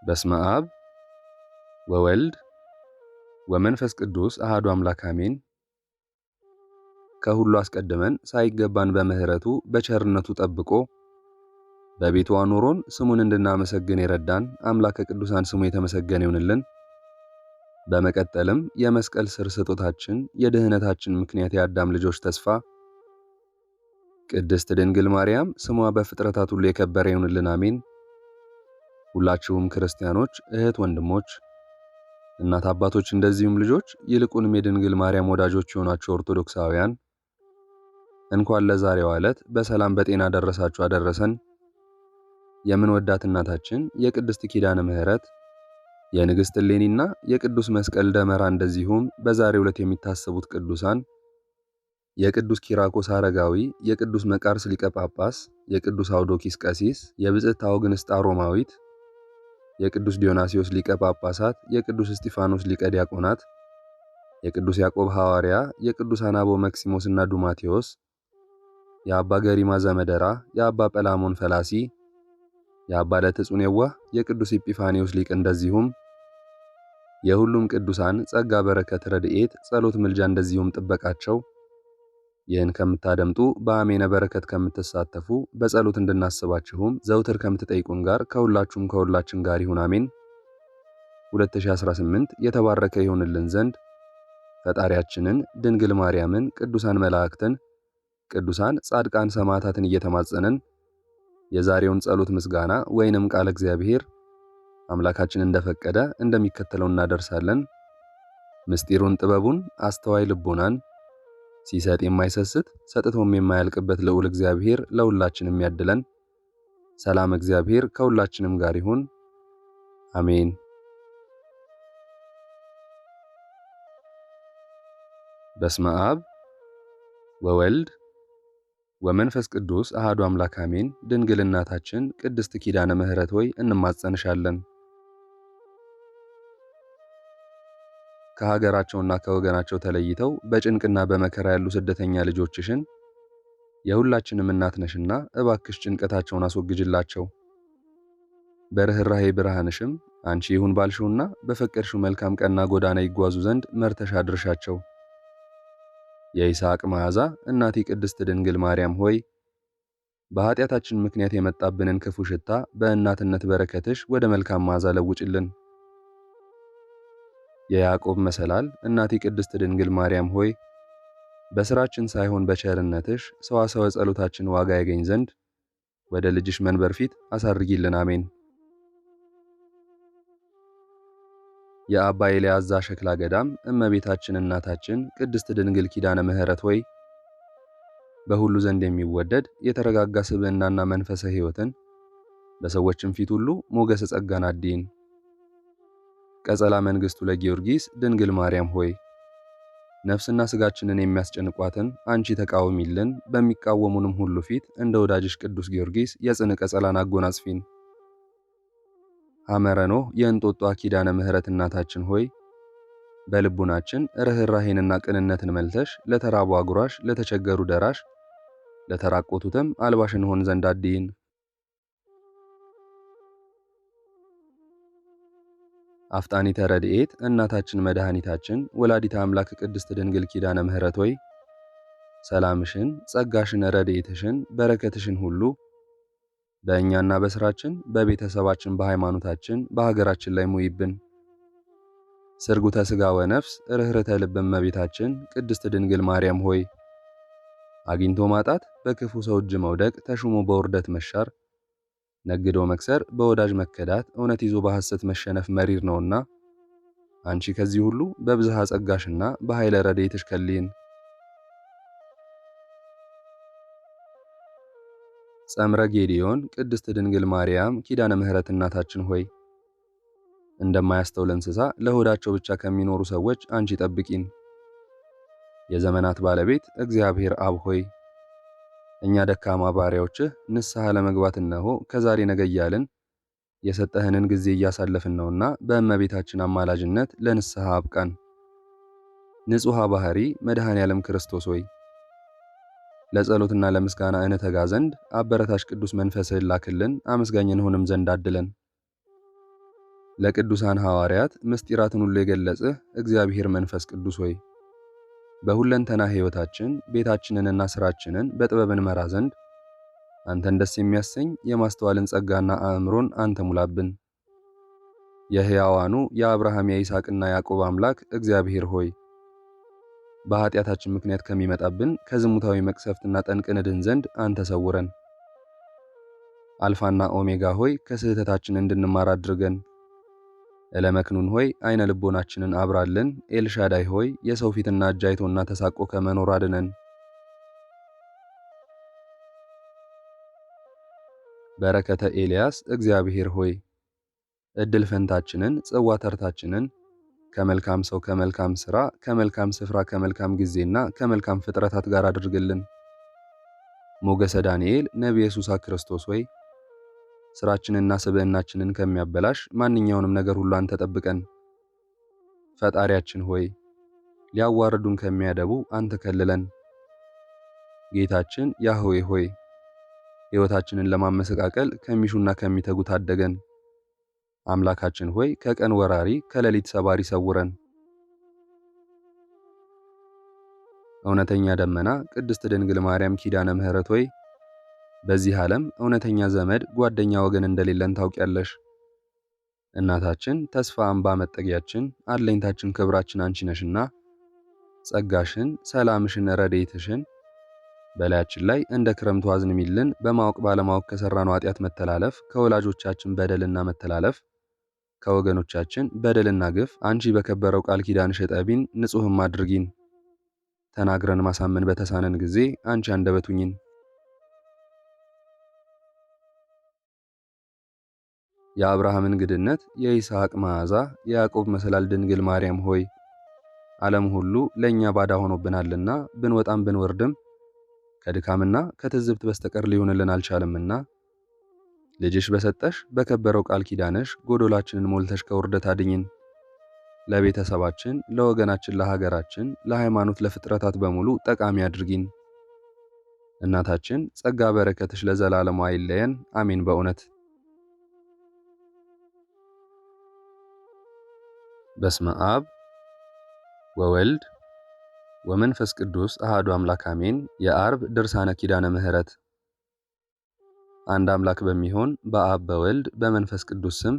በስመ አብ ወወልድ ወመንፈስ ቅዱስ አሐዱ አምላክ አሜን። ከሁሉ አስቀድመን ሳይገባን በምህረቱ በቸርነቱ ጠብቆ በቤቱ አኖሮን ስሙን እንድናመሰግን የረዳን አምላከ ቅዱሳን ስሙ የተመሰገነ ይሁንልን። በመቀጠልም የመስቀል ስር ስጦታችን የድህነታችን ምክንያት የአዳም ልጆች ተስፋ ቅድስት ድንግል ማርያም ስሟ በፍጥረታት ሁሉ የከበረ ይሁንልን አሜን። ሁላችሁም ክርስቲያኖች እህት ወንድሞች፣ እናት አባቶች፣ እንደዚሁም ልጆች ይልቁንም የድንግል ማርያም ወዳጆች የሆናችሁ ኦርቶዶክሳውያን እንኳን ለዛሬው ዕለት በሰላም በጤና ደረሳችሁ አደረሰን። የምንወዳት እናታችን የቅድስት ኪዳነ ምህረት የንግሥት እሌኒና የቅዱስ መስቀል ደመራ እንደዚሁም በዛሬው ዕለት የሚታሰቡት ቅዱሳን የቅዱስ ኪራኮስ አረጋዊ፣ የቅዱስ መቃርስ ሊቀ ጳጳስ፣ የቅዱስ አውዶኪስ ቀሲስ፣ የብጽዕት አውግንስጣ ሮማዊት፣ የቅዱስ ዲዮናስዮስ ሊቀ ጳጳሳት፣ የቅዱስ እስጢፋኖስ ሊቀ ዲያቆናት፣ የቅዱስ ያዕቆብ ሐዋርያ፣ የቅዱሳን አበው መክሲሞስና ዱማቴዎስ፣ የአባ ገሪማ ዘመደራ፣ የአባ ጰላሞን ፈላሲ፣ የአባ ለትጹን የዋህ፣ የቅዱስ ኢጲፋኒዮስ ሊቅ እንደዚሁም የሁሉም ቅዱሳን ጸጋ በረከት ረድኤት ጸሎት ምልጃ እንደዚሁም ጥበቃቸው ይህን ከምታደምጡ በአሜነ በረከት ከምትሳተፉ በጸሎት እንድናስባችሁም ዘውትር ከምትጠይቁን ጋር ከሁላችን ጋር ይሁን አሜን። 2018 የተባረከ ይሁንልን ዘንድ ፈጣሪያችንን ድንግል ማርያምን፣ ቅዱሳን መላእክትን፣ ቅዱሳን ጻድቃን ሰማዕታትን እየተማጸንን የዛሬውን ጸሎት ምስጋና ወይንም ቃለ እግዚአብሔር አምላካችን እንደፈቀደ እንደሚከተለው እናደርሳለን። ምስጢሩን ጥበቡን አስተዋይ ልቦናን ሲሰጥ የማይሰስት ሰጥቶም የማያልቅበት ልዑል እግዚአብሔር ለሁላችንም ያድለን። ሰላም እግዚአብሔር ከሁላችንም ጋር ይሁን አሜን። በስመ አብ ወወልድ ወመንፈስ ቅዱስ አሐዱ አምላክ አሜን። ድንግል እናታችን ቅድስት ኪዳነ ምህረት ሆይ እንማጸንሻለን። ከሀገራቸውና ከወገናቸው ተለይተው በጭንቅና በመከራ ያሉ ስደተኛ ልጆችሽን የሁላችንም እናት ነሽና እባክሽ ጭንቀታቸውን አስወግጅላቸው። በርኅራኄ ብርሃንሽም አንቺ ይሁን ባልሽውና በፈቀድሽው መልካም ቀና ጎዳና ይጓዙ ዘንድ መርተሽ አድርሻቸው። የይስሐቅ መዓዛ እናቴ ቅድስት ድንግል ማርያም ሆይ በኃጢአታችን ምክንያት የመጣብንን ክፉ ሽታ በእናትነት በረከትሽ ወደ መልካም መዓዛ ለውጭልን። የያዕቆብ መሰላል እናቴ ቅድስት ድንግል ማርያም ሆይ በሥራችን ሳይሆን በቸርነትሽ ሰዋሰወ ጸሎታችን ዋጋ ያገኝ ዘንድ ወደ ልጅሽ መንበር ፊት አሳርጊልን አሜን። የአባ ኤልያዛ ሸክላ ገዳም እመቤታችን እናታችን ቅድስት ድንግል ኪዳነ ምህረት ሆይ በሁሉ ዘንድ የሚወደድ የተረጋጋ ስብዕናና መንፈሰ ሕይወትን በሰዎችም ፊት ሁሉ ሞገሰ ጸጋን አድይን። ቀጸላ መንግሥቱ ለጊዮርጊስ ድንግል ማርያም ሆይ ነፍስና ሥጋችንን የሚያስጨንቋትን አንቺ ተቃወሚልን። በሚቃወሙንም ሁሉ ፊት እንደ ወዳጅሽ ቅዱስ ጊዮርጊስ የጽን ቀጸላን አጎናጽፊን። ሐመረ ኖህ የእንጦጧ ኪዳነ ምህረት እናታችን ሆይ በልቡናችን ርኅራኄንና ቅንነትን መልተሽ ለተራቡ አጉራሽ፣ ለተቸገሩ ደራሽ፣ ለተራቆቱትም አልባሽ እንሆን ዘንድ አድይን። አፍጣኒተ ረድኤት እናታችን መድኃኒታችን ወላዲተ አምላክ ቅድስት ድንግል ኪዳነ ምህረት ሆይ ሰላምሽን፣ ጸጋሽን፣ ረድኤትሽን፣ በረከትሽን ሁሉ በእኛና በሥራችን፣ በቤተሰባችን፣ በሃይማኖታችን፣ በሀገራችን ላይ ሙይብን። ስርጉተ ሥጋ ወነፍስ ርኅርተ ልብ እመቤታችን ቅድስት ድንግል ማርያም ሆይ አግኝቶ ማጣት፣ በክፉ ሰው እጅ መውደቅ፣ ተሹሞ በውርደት መሻር፣ ነግዶ መክሰር፣ በወዳጅ መከዳት፣ እውነት ይዞ በሐሰት መሸነፍ መሪር ነውና አንቺ ከዚህ ሁሉ በብዝሃ ጸጋሽና በኃይለ ረድኤትሽ ከልይን። ጸምረ ጌዲዮን ቅድስት ድንግል ማርያም ኪዳነ ምህረት እናታችን ሆይ እንደማያስተውል እንስሳ ለሆዳቸው ብቻ ከሚኖሩ ሰዎች አንቺ ጠብቂን። የዘመናት ባለቤት እግዚአብሔር አብ ሆይ እኛ ደካማ ባሪያዎችህ ንስሐ ለመግባት እነሆ ከዛሬ ነገ እያልን የሰጠህንን ጊዜ እያሳለፍን ነውና በእመቤታችን አማላጅነት ለንስሐ አብቃን። ንጹሐ ባህሪ መድኃኔ ዓለም ክርስቶስ ሆይ ለጸሎትና ለምስጋና እንተጋ ዘንድ አበረታች ቅዱስ መንፈስህን ላክልን፣ አመስጋኝ እንሆንም ዘንድ አድለን። ለቅዱሳን ሐዋርያት ምስጢራትን ሁሉ የገለጽህ እግዚአብሔር መንፈስ ቅዱስ ሆይ በሁለንተና ሕይወታችን ቤታችንንና ሥራችንን በጥበብ እንመራ ዘንድ አንተን ደስ የሚያሰኝ የማስተዋልን ጸጋና አእምሮን አንተ ሙላብን። የሕያዋኑ የአብርሃም የይስሐቅና ያዕቆብ አምላክ እግዚአብሔር ሆይ በኃጢአታችን ምክንያት ከሚመጣብን ከዝሙታዊ መቅሰፍትና ጠንቅ እንድን ዘንድ አንተ ሰውረን። አልፋና ኦሜጋ ሆይ ከስህተታችን እንድንማር አድርገን። ኤለመክኑን ሆይ አይነ ልቦናችንን አብራልን። ኤልሻዳይ ሆይ የሰው ፊትና እጅ አይቶና ተሳቆ ከመኖር አድነን። በረከተ ኤልያስ እግዚአብሔር ሆይ እድል ፈንታችንን ጽዋ ተርታችንን ከመልካም ሰው ከመልካም ሥራ ከመልካም ስፍራ ከመልካም ጊዜና ከመልካም ፍጥረታት ጋር አድርግልን። ሞገሰ ዳንኤል ነቢየ ኢየሱስ ክርስቶስ ሆይ ስራችንና ስብዕናችንን ከሚያበላሽ ማንኛውንም ነገር ሁሉ አንተ ጠብቀን። ፈጣሪያችን ሆይ ሊያዋርዱን ከሚያደቡ አንተ ከልለን። ጌታችን ያህዌ ሆይ ሕይወታችንን ለማመሰቃቀል ከሚሹና ከሚተጉ ታደገን። አምላካችን ሆይ ከቀን ወራሪ ከሌሊት ሰባሪ ሰውረን። እውነተኛ ደመና ቅድስት ድንግል ማርያም ኪዳነ ምሕረት ሆይ በዚህ ዓለም እውነተኛ ዘመድ ጓደኛ ወገን እንደሌለን ታውቂያለሽ። እናታችን ተስፋ አምባ መጠጊያችን አለኝታችን ክብራችን አንቺ ነሽና ጸጋሽን ሰላምሽን ረድኤትሽን በላያችን ላይ እንደ ክረምቱ አዝንሚልን። በማወቅ ባለማወቅ ከሰራነው ኃጢአት መተላለፍ ከወላጆቻችን በደልና መተላለፍ ከወገኖቻችን በደልና ግፍ አንቺ በከበረው ቃል ኪዳንሽ እጠቢን ንጹሕም አድርጊን። ተናግረን ማሳመን በተሳነን ጊዜ አንቺ አንደበት ሁኚን። የአብርሃምን ግድነት የይስሐቅ መዓዛ የያዕቆብ መሰላል ድንግል ማርያም ሆይ ዓለም ሁሉ ለእኛ ባዳ ሆኖብናልና ብንወጣም ብንወርድም ከድካምና ከትዝብት በስተቀር ሊሆንልን አልቻለምና ልጅሽ በሰጠሽ በከበረው ቃል ኪዳንሽ ጎዶላችንን ሞልተሽ ከውርደት አድኝን። ለቤተሰባችን፣ ለወገናችን፣ ለሀገራችን፣ ለሃይማኖት፣ ለፍጥረታት በሙሉ ጠቃሚ አድርጊን። እናታችን ጸጋ በረከትሽ ለዘላለሙ አይለየን፣ አሜን። በእውነት በስመ አብ ወወልድ ወመንፈስ ቅዱስ አሃዱ አምላክ አሜን። የአርብ ድርሳነ ኪዳነ ምሕረት። አንድ አምላክ በሚሆን በአብ በወልድ በመንፈስ ቅዱስ ስም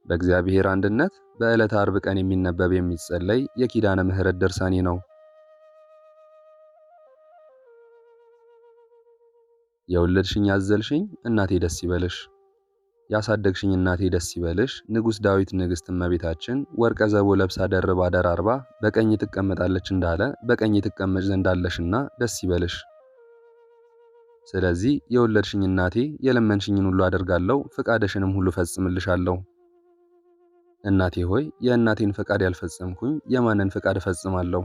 በእግዚአብሔር አንድነት በዕለተ አርብ ቀን የሚነበብ የሚጸለይ የኪዳነ ምሕረት ድርሳኔ ነው። የወለድሽኝ ያዘልሽኝ እናቴ ደስ ይበልሽ፣ ያሳደግሽኝ እናቴ ደስ ይበልሽ። ንጉሥ ዳዊት ንግሥት እመቤታችን ወርቀ ዘቦ ለብሳ ደርባ ደራርባ በቀኝ ትቀመጣለች እንዳለ በቀኝ ትቀመጭ ዘንድ አለሽና ደስ ይበልሽ። ስለዚህ የወለድሽኝ እናቴ የለመንሽኝን ሁሉ አደርጋለሁ፣ ፍቃድሽንም ሁሉ ፈጽምልሻለሁ። እናቴ ሆይ የእናቴን ፈቃድ ያልፈጸምኩኝ የማንን ፈቃድ እፈጽማለሁ?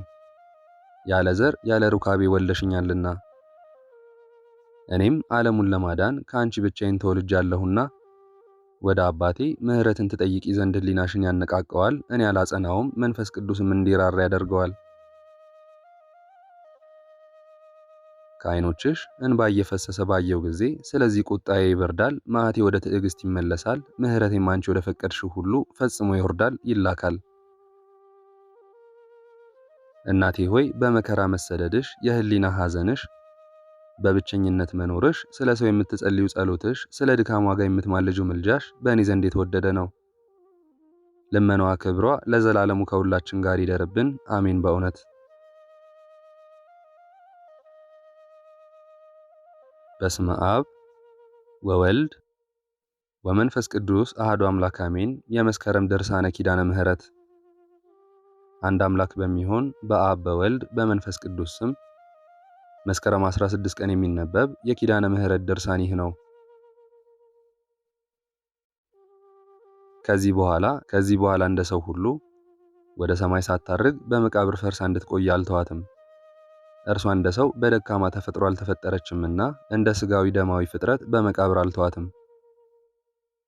ያለ ዘር ያለ ሩካቤ ወልደሽኛልና እኔም ዓለሙን ለማዳን ከአንቺ ብቻዬን ተወልጃለሁና ወደ አባቴ ምሕረትን ትጠይቂ ዘንድ ሕሊናሽን ያነቃቀዋል። እኔ አላጸናውም፣ መንፈስ ቅዱስም እንዲራራ ያደርገዋል። ከዓይኖችሽ እንባ እየፈሰሰ ባየው ጊዜ ስለዚህ ቁጣዬ ይበርዳል፣ መዓቴ ወደ ትዕግስት ይመለሳል፣ ምሕረቴም አንቺ ወደ ፈቀድሽው ሁሉ ፈጽሞ ይወርዳል ይላካል። እናቴ ሆይ በመከራ መሰደድሽ፣ የሕሊና ሐዘንሽ፣ በብቸኝነት መኖርሽ፣ ስለ ሰው የምትጸልዩ ጸሎትሽ፣ ስለ ድካም ዋጋ የምትማልጂው ምልጃሽ በእኔ ዘንድ የተወደደ ነው። ልመናዋ ክብሯ ለዘላለሙ ከሁላችን ጋር ይደርብን፣ አሜን። በእውነት በስመ አብ ወወልድ ወመንፈስ ቅዱስ አሃዱ አምላክ አሜን። የመስከረም ድርሳነ ኪዳነ ምሕረት። አንድ አምላክ በሚሆን በአብ በወልድ በመንፈስ ቅዱስ ስም መስከረም 16 ቀን የሚነበብ የኪዳነ ምሕረት ድርሳን ይህ ነው። ከዚህ በኋላ እንደ ሰው ሁሉ ወደ ሰማይ ሳታርግ በመቃብር ፈርሳ እንድትቆይ አልተዋትም። እርሷ እንደ ሰው በደካማ ተፈጥሮ አልተፈጠረችምና እንደ ስጋዊ ደማዊ ፍጥረት በመቃብር አልተዋትም።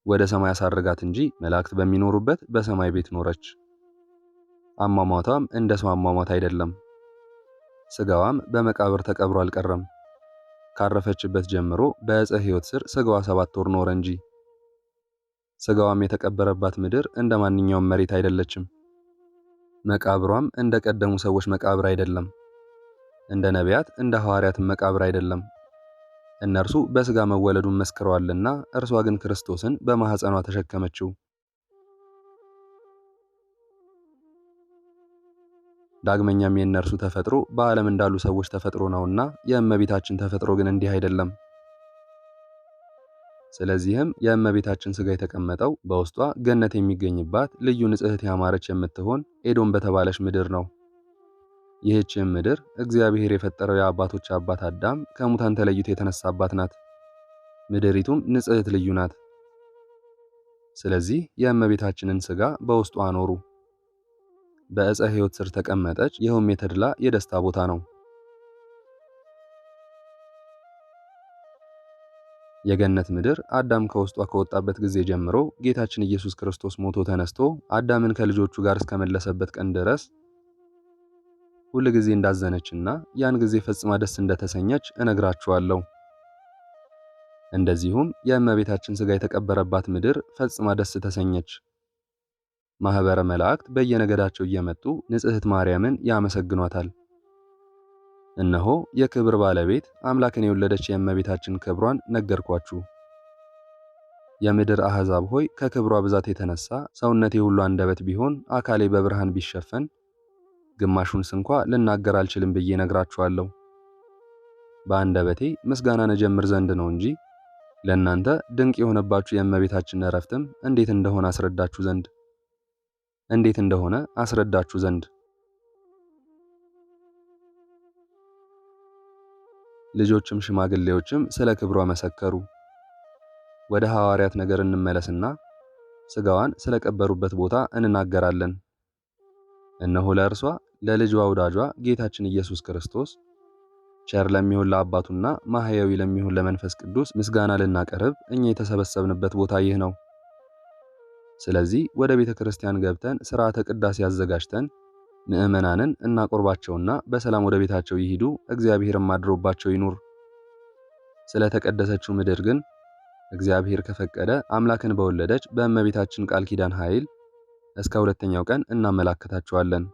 ወደ ሰማይ አሳረጋት እንጂ መላእክት በሚኖሩበት በሰማይ ቤት ኖረች። አሟሟቷም እንደ ሰው አሟሟት አይደለም። ስጋዋም በመቃብር ተቀብሮ አልቀረም። ካረፈችበት ጀምሮ በዕፀ ሕይወት ስር ስጋዋ 7 ወር ኖረ እንጂ። ስጋዋም የተቀበረባት ምድር እንደ ማንኛውም መሬት አይደለችም። መቃብሯም እንደ ቀደሙ ሰዎች መቃብር አይደለም። እንደ ነቢያት እንደ ሐዋርያትም መቃብር አይደለም። እነርሱ በስጋ መወለዱን መስክረዋልና፣ እርሷ ግን ክርስቶስን በማኅፀኗ ተሸከመችው። ዳግመኛም የእነርሱ ተፈጥሮ በዓለም እንዳሉ ሰዎች ተፈጥሮ ነውና፣ የእመቤታችን ተፈጥሮ ግን እንዲህ አይደለም። ስለዚህም የእመቤታችን ሥጋ የተቀመጠው በውስጧ ገነት የሚገኝባት ልዩ ንጽሕት ያማረች የምትሆን ኤዶም በተባለች ምድር ነው። ይህችም ምድር እግዚአብሔር የፈጠረው የአባቶች አባት አዳም ከሙታን ተለይቶ የተነሳባት ናት። ምድሪቱም ንጽሕት ልዩ ናት። ስለዚህ የእመቤታችንን ሥጋ በውስጧ አኖሩ። በዕፀ ሕይወት ስር ተቀመጠች። ይኸውም የተድላ የደስታ ቦታ ነው። የገነት ምድር አዳም ከውስጧ ከወጣበት ጊዜ ጀምሮ ጌታችን ኢየሱስ ክርስቶስ ሞቶ ተነስቶ አዳምን ከልጆቹ ጋር እስከመለሰበት ቀን ድረስ ሁል ጊዜ እንዳዘነችና ያን ጊዜ ፈጽማ ደስ እንደተሰኘች እነግራችኋለሁ። እንደዚሁም የእመቤታችን ሥጋ የተቀበረባት ምድር ፈጽማ ደስ ተሰኘች። ማኅበረ መላእክት በየነገዳቸው እየመጡ ንጽሕት ማርያምን ያመሰግኗታል። እነሆ የክብር ባለቤት አምላክን የወለደች የእመቤታችን ክብሯን ነገርኳችሁ። የምድር አሕዛብ ሆይ ከክብሯ ብዛት የተነሳ ሰውነቴ ሁሉ አንደበት ቢሆን አካሌ በብርሃን ቢሸፈን ግማሹን ስንኳ ልናገር አልችልም ብዬ ነግራችኋለሁ። በአንደበቴ ምስጋናን እጀምር ዘንድ ነው እንጂ ለእናንተ ድንቅ የሆነባችሁ የእመቤታችን ዕረፍትም እንዴት እንደሆነ አስረዳችሁ ዘንድ ልጆችም ሽማግሌዎችም ስለ ክብሯ መሰከሩ። ወደ ሐዋርያት ነገር እንመለስና ሥጋዋን ስለ ቀበሩበት ቦታ እንናገራለን። እነሆ ለእርሷ ለልጇ ወዳጇ ጌታችን ኢየሱስ ክርስቶስ ቸር ለሚሆን ለአባቱና ማህያዊ ለሚሆን ለመንፈስ ቅዱስ ምስጋና ልናቀርብ እኛ የተሰበሰብንበት ቦታ ይህ ነው። ስለዚህ ወደ ቤተ ክርስቲያን ገብተን ሥርዓተ ቅዳሴ አዘጋጅተን ምእመናንን እናቆርባቸውና በሰላም ወደ ቤታቸው ይሂዱ፣ እግዚአብሔርም አድሮባቸው ይኑር። ስለ ተቀደሰችው ምድር ግን እግዚአብሔር ከፈቀደ አምላክን በወለደች በእመቤታችን ቃል ኪዳን ኃይል እስከ ሁለተኛው ቀን እናመላክታቸዋለን።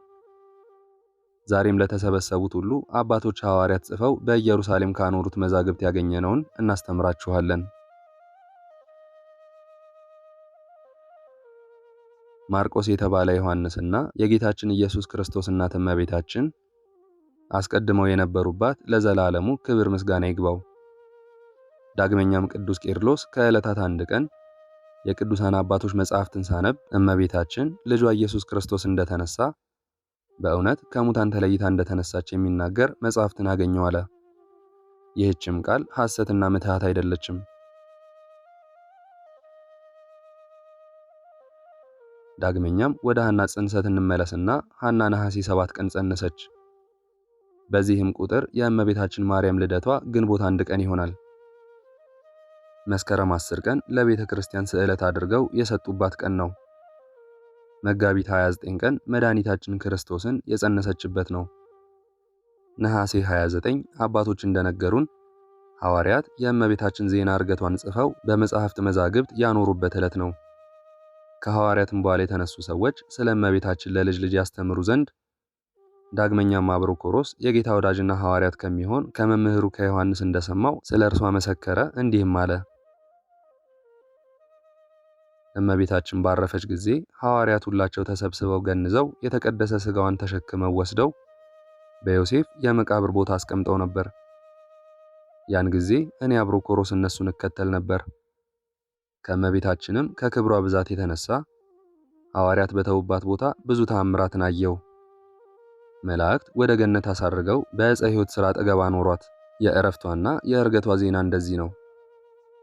ዛሬም ለተሰበሰቡት ሁሉ አባቶች ሐዋርያት ጽፈው በኢየሩሳሌም ካኖሩት መዛግብት ያገኘነውን እናስተምራችኋለን። ማርቆስ የተባለ ዮሐንስና የጌታችን ኢየሱስ ክርስቶስ እናት እመቤታችን አስቀድመው የነበሩባት ለዘላለሙ ክብር ምስጋና ይግባው። ዳግመኛም ቅዱስ ቄርሎስ ከዕለታት አንድ ቀን የቅዱሳን አባቶች መጻሕፍትን ሳነብ እመቤታችን ልጇ ኢየሱስ ክርስቶስ እንደተነሳ በእውነት ከሙታን ተለይታ እንደተነሳች የሚናገር መጻሕፍትን አገኘው አለ። ይህችም ቃል ሐሰትና ምትሃት አይደለችም። ዳግመኛም ወደ ሐና ጽንሰት እንመለስና ሐና ነሐሴ 7 ቀን ጸነሰች። በዚህም ቁጥር የእመቤታችን ማርያም ልደቷ ግንቦት 1 ቀን ይሆናል። መስከረም 10 ቀን ለቤተ ክርስቲያን ስዕለት አድርገው የሰጡባት ቀን ነው። መጋቢት 29 ቀን መድኃኒታችን ክርስቶስን የጸነሰችበት ነው። ነሐሴ 29 አባቶች እንደነገሩን ሐዋርያት የእመቤታችን ዜና ዕርገቷን ጽፈው በመጻሕፍት መዛግብት ያኖሩበት ዕለት ነው። ከሐዋርያትም በኋላ የተነሱ ሰዎች ስለ እመቤታችን ለልጅ ልጅ ያስተምሩ ዘንድ ዳግመኛም አብሮኮሮስ የጌታ ወዳጅና ሐዋርያት ከሚሆን ከመምህሩ ከዮሐንስ እንደሰማው ስለ እርሷ መሰከረ፣ እንዲህም አለ። እመቤታችን ባረፈች ጊዜ ሐዋርያት ሁላቸው ተሰብስበው ገንዘው የተቀደሰ ሥጋዋን ተሸክመው ወስደው በዮሴፍ የመቃብር ቦታ አስቀምጠው ነበር። ያን ጊዜ እኔ አብሮኮሮስ እነሱን እከተል ነበር። ከእመቤታችንም ከክብሯ ብዛት የተነሳ ሐዋርያት በተውባት ቦታ ብዙ ተአምራትን አየው። መላእክት ወደ ገነት አሳርገው በዕፀ ሕይወት ሥራ አጠገብ አኖሯት። የዕረፍቷና የዕርገቷ ዜና እንደዚህ ነው።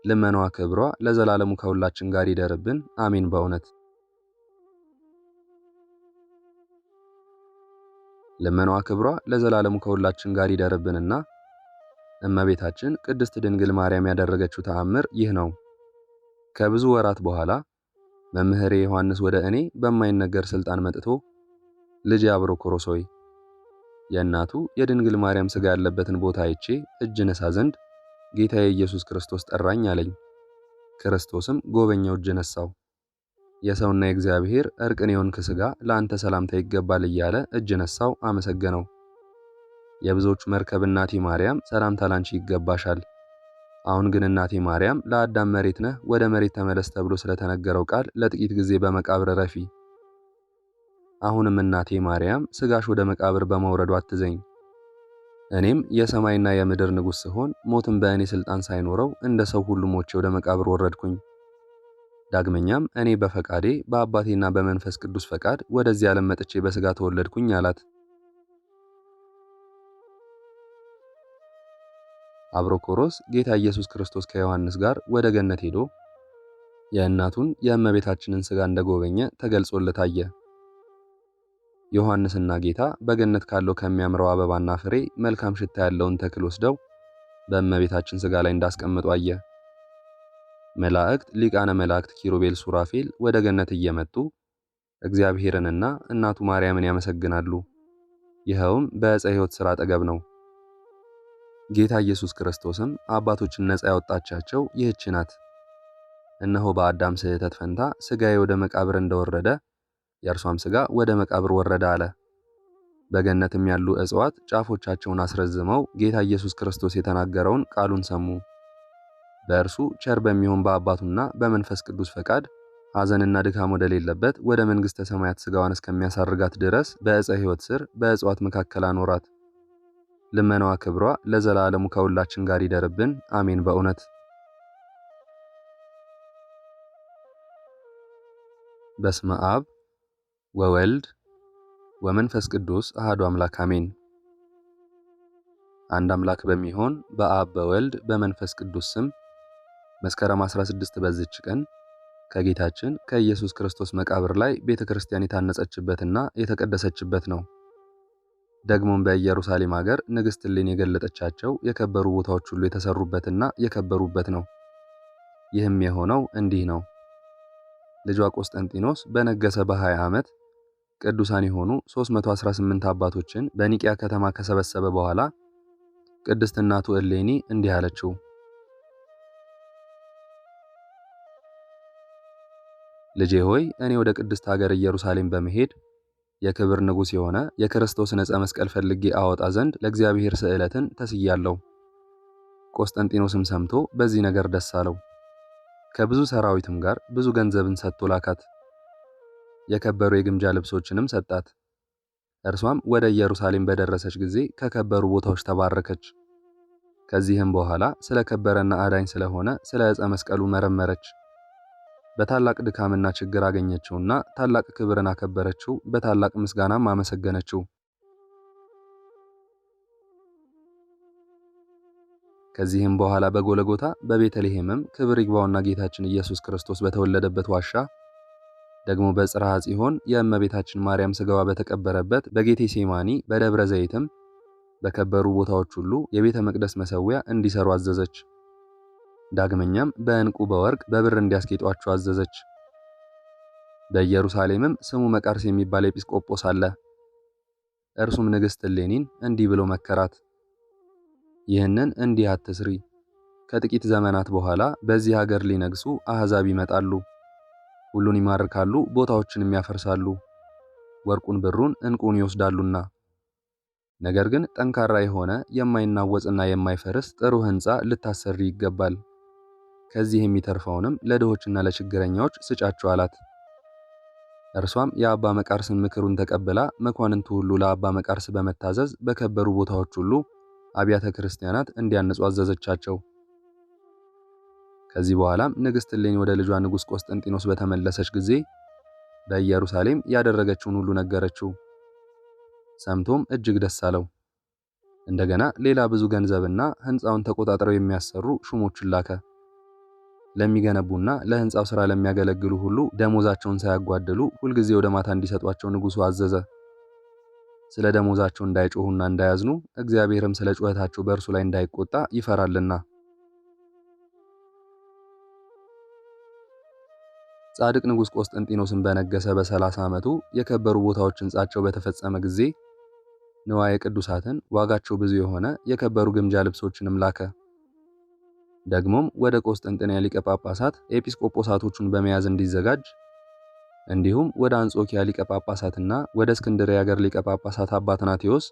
ልመናዋ ክብሯ ለዘላለሙ ከሁላችን ጋር ይደርብን፣ አሜን። በእውነት ልመናዋ ክብሯ ለዘላለሙ ከሁላችን ጋር ይደርብንና እመቤታችን ቅድስት ድንግል ማርያም ያደረገችው ተአምር ይህ ነው። ከብዙ ወራት በኋላ መምህሬ ዮሐንስ ወደ እኔ በማይነገር ሥልጣን መጥቶ ልጄ አብሮኮሮስ ሆይ የእናቱ የድንግል ማርያም ሥጋ ያለበትን ቦታ አይቼ እጅ ነሳ ዘንድ ጌታዬ ኢየሱስ ክርስቶስ ጠራኝ አለኝ። ክርስቶስም ጎበኛው፣ እጅ ነሳው። የሰውና የእግዚአብሔር እርቅን የሆንክ ሥጋ ለአንተ ሰላምታ ይገባል እያለ እጅ ነሳው፣ አመሰገነው። የብዙዎቹ መርከብ እናቴ ማርያም ሰላምታ ላንቺ ይገባሻል። አሁን ግን እናቴ ማርያም ለአዳም መሬት ነህ፣ ወደ መሬት ተመለስ ተብሎ ስለተነገረው ቃል ለጥቂት ጊዜ በመቃብር ረፊ። አሁንም እናቴ ማርያም ሥጋሽ ወደ መቃብር በመውረዱ አትዘኝ። እኔም የሰማይና የምድር ንጉሥ ስሆን ሞትም በእኔ ሥልጣን ሳይኖረው እንደ ሰው ሁሉ ሞቼ ወደ መቃብር ወረድኩኝ። ዳግመኛም እኔ በፈቃዴ በአባቴና በመንፈስ ቅዱስ ፈቃድ ወደዚህ ዓለም መጥቼ በሥጋ ተወለድኩኝ አላት። አብሮኮሮስ ጌታ ኢየሱስ ክርስቶስ ከዮሐንስ ጋር ወደ ገነት ሄዶ የእናቱን የእመቤታችንን ሥጋ እንደጎበኘ ተገልጾለት አየ። ዮሐንስና ጌታ በገነት ካለው ከሚያምረው አበባና ፍሬ መልካም ሽታ ያለውን ተክል ወስደው በእመቤታችን ሥጋ ላይ እንዳስቀመጡ አየ። መላእክት ሊቃነ መላእክት ኪሩቤል፣ ሱራፌል ወደ ገነት እየመጡ እግዚአብሔርንና እናቱ ማርያምን ያመሰግናሉ። ይኸውም በዕፀ ሕይወት ሥር አጠገብ ነው። ጌታ ኢየሱስ ክርስቶስም አባቶችን ነፃ ያወጣቻቸው ይህች ናት። እነሆ በአዳም ስህተት ፈንታ ሥጋዬ ወደ መቃብር እንደወረደ የእርሷም ሥጋ ወደ መቃብር ወረደ አለ። በገነትም ያሉ እጽዋት ጫፎቻቸውን አስረዝመው ጌታ ኢየሱስ ክርስቶስ የተናገረውን ቃሉን ሰሙ። በእርሱ ቸር በሚሆን በአባቱና በመንፈስ ቅዱስ ፈቃድ ሐዘንና ድካም ወደሌለበት ወደ መንግሥተ ሰማያት ሥጋዋን እስከሚያሳርጋት ድረስ በዕፀ ሕይወት ሥር በእጽዋት መካከል አኖራት። ልመናዋ ክብሯ ለዘላለሙ ከሁላችን ጋር ይደርብን፣ አሜን። በእውነት በስመ አብ ወወልድ ወመንፈስ ቅዱስ አሐዱ አምላክ አሜን። አንድ አምላክ በሚሆን በአብ በወልድ በመንፈስ ቅዱስ ስም መስከረም 16 በዚች ቀን ከጌታችን ከኢየሱስ ክርስቶስ መቃብር ላይ ቤተ ክርስቲያን የታነጸችበትና የተቀደሰችበት ነው። ደግሞም በኢየሩሳሌም ሀገር ንግሥት እሌኒ የገለጠቻቸው የከበሩ ቦታዎች ሁሉ የተሰሩበትና የከበሩበት ነው። ይህም የሆነው እንዲህ ነው። ልጇ ቆስጠንጢኖስ በነገሰ በ20 ዓመት ቅዱሳን የሆኑ 318 አባቶችን በኒቂያ ከተማ ከሰበሰበ በኋላ ቅድስት እናቱ እሌኒ እንዲህ አለችው። ልጄ ሆይ እኔ ወደ ቅድስት ሀገር ኢየሩሳሌም በመሄድ የክብር ንጉሥ የሆነ የክርስቶስን ዕፀ መስቀል ፈልጌ አወጣ ዘንድ ለእግዚአብሔር ስዕለትን ተስያለሁ። ቆስጠንጢኖስም ሰምቶ በዚህ ነገር ደስ አለው። ከብዙ ሰራዊትም ጋር ብዙ ገንዘብን ሰጥቶ ላካት። የከበሩ የግምጃ ልብሶችንም ሰጣት። እርሷም ወደ ኢየሩሳሌም በደረሰች ጊዜ ከከበሩ ቦታዎች ተባረከች። ከዚህም በኋላ ስለ ከበረና አዳኝ ስለሆነ ስለ ዕፀ መስቀሉ መረመረች። በታላቅ ድካምና ችግር አገኘችውና ታላቅ ክብርን አከበረችው፣ በታላቅ ምስጋናም አመሰገነችው። ከዚህም በኋላ በጎለጎታ በቤተልሔምም ክብር ይግባውና ጌታችን ኢየሱስ ክርስቶስ በተወለደበት ዋሻ ደግሞ በጽርሐ ጽዮን የእመቤታችን ማርያም ሥጋዋ በተቀበረበት በጌቴሴማኒ በደብረ ዘይትም በከበሩ ቦታዎች ሁሉ የቤተ መቅደስ መሠዊያ እንዲሰሩ አዘዘች። ዳግመኛም በዕንቁ በወርቅ በብር እንዲያስጌጧቸው አዘዘች። በኢየሩሳሌምም ስሙ መቃርስ የሚባል ኤጲስቆጶስ አለ። እርሱም ንግሥት እሌኒን እንዲህ ብሎ መከራት። ይህንን እንዲህ አትስሪ። ከጥቂት ዘመናት በኋላ በዚህ ሀገር ሊነግሱ አሕዛብ ይመጣሉ። ሁሉን ይማርካሉ፣ ቦታዎችንም ያፈርሳሉ፣ ወርቁን ብሩን ዕንቁን ይወስዳሉና። ነገር ግን ጠንካራ የሆነ የማይናወጽና የማይፈርስ ጥሩ ሕንፃ ልታሰሪ ይገባል። ከዚህ የሚተርፈውንም ለድሆችና ለችግረኛዎች ስጫቸው አላት። እርሷም የአባ መቃርስን ምክሩን ተቀብላ መኳንንቱ ሁሉ ለአባ መቃርስ በመታዘዝ በከበሩ ቦታዎች ሁሉ አብያተ ክርስቲያናት እንዲያነጹ አዘዘቻቸው። ከዚህ በኋላም ንግሥት እሌኒ ወደ ልጇ ንጉሥ ቆስጠንጢኖስ በተመለሰች ጊዜ በኢየሩሳሌም ያደረገችውን ሁሉ ነገረችው። ሰምቶም እጅግ ደስ አለው። እንደገና ሌላ ብዙ ገንዘብና ሕንፃውን ተቆጣጥረው የሚያሰሩ ሹሞችን ላከ። ለሚገነቡና ለሕንፃው ሥራ ለሚያገለግሉ ሁሉ ደሞዛቸውን ሳያጓድሉ ሁልጊዜ ወደ ማታ እንዲሰጧቸው ንጉሡ አዘዘ። ስለ ደሞዛቸው እንዳይጮሁና እንዳያዝኑ እግዚአብሔርም ስለ ጩኸታቸው በእርሱ ላይ እንዳይቆጣ ይፈራልና። ጻድቅ ንጉሥ ቆስጠንጢኖስን በነገሰ በ30 ዓመቱ የከበሩ ቦታዎች ሕንጻቸው በተፈጸመ ጊዜ ንዋየ ቅዱሳትን ዋጋቸው ብዙ የሆነ የከበሩ ግምጃ ልብሶችንም ላከ። ደግሞም ወደ ቆስጠንጥንያ ሊቀ ጳጳሳት ኤጲስቆጶሳቶቹን በመያዝ እንዲዘጋጅ እንዲሁም ወደ አንጾኪያ ሊቀ ጳጳሳትና ወደ እስክንድርያ ሀገር ሊቀ ጳጳሳት አባ አትናቴዎስ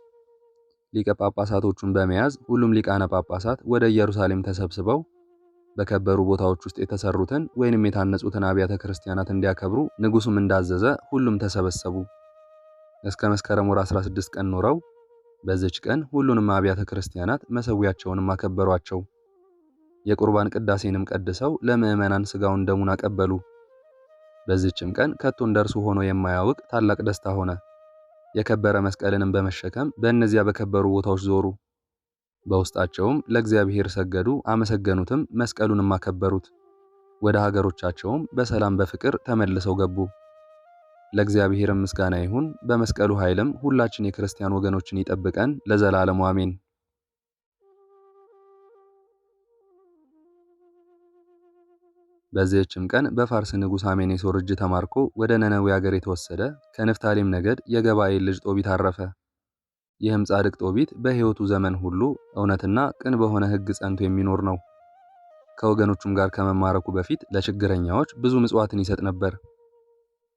ሊቀ ጳጳሳቶቹን በመያዝ ሁሉም ሊቃነ ጳጳሳት ወደ ኢየሩሳሌም ተሰብስበው በከበሩ ቦታዎች ውስጥ የተሰሩትን ወይንም የታነጹትን አብያተ ክርስቲያናት እንዲያከብሩ ንጉሱም እንዳዘዘ ሁሉም ተሰበሰቡ። እስከ መስከረም ወር 16 ቀን ኖረው በዚች ቀን ሁሉንም አብያተ ክርስቲያናት መሰዊያቸውንም አከበሯቸው። የቁርባን ቅዳሴንም ቀድሰው ለምዕመናን ስጋውን ደሙን አቀበሉ። በዚችም ቀን ከቶ እንደርሱ ሆኖ የማያውቅ ታላቅ ደስታ ሆነ። የከበረ መስቀልንም በመሸከም በእነዚያ በከበሩ ቦታዎች ዞሩ። በውስጣቸውም ለእግዚአብሔር ሰገዱ፣ አመሰገኑትም፣ መስቀሉንም አከበሩት። ወደ ሀገሮቻቸውም በሰላም በፍቅር ተመልሰው ገቡ። ለእግዚአብሔርም ምስጋና ይሁን። በመስቀሉ ኃይልም ሁላችን የክርስቲያን ወገኖችን ይጠብቀን ለዘላለሙ አሜን። በዚህችም ቀን በፋርስ ንጉሥ አሜኔሶር እጅ ተማርኮ ወደ ነነዌ ሀገር የተወሰደ ከንፍታሌም ነገድ የገባኤል ልጅ ጦቢት አረፈ። ይህም ጻድቅ ጦቢት በሕይወቱ ዘመን ሁሉ እውነትና ቅን በሆነ ሕግ ጸንቶ የሚኖር ነው። ከወገኖቹም ጋር ከመማረኩ በፊት ለችግረኛዎች ብዙ ምጽዋትን ይሰጥ ነበር።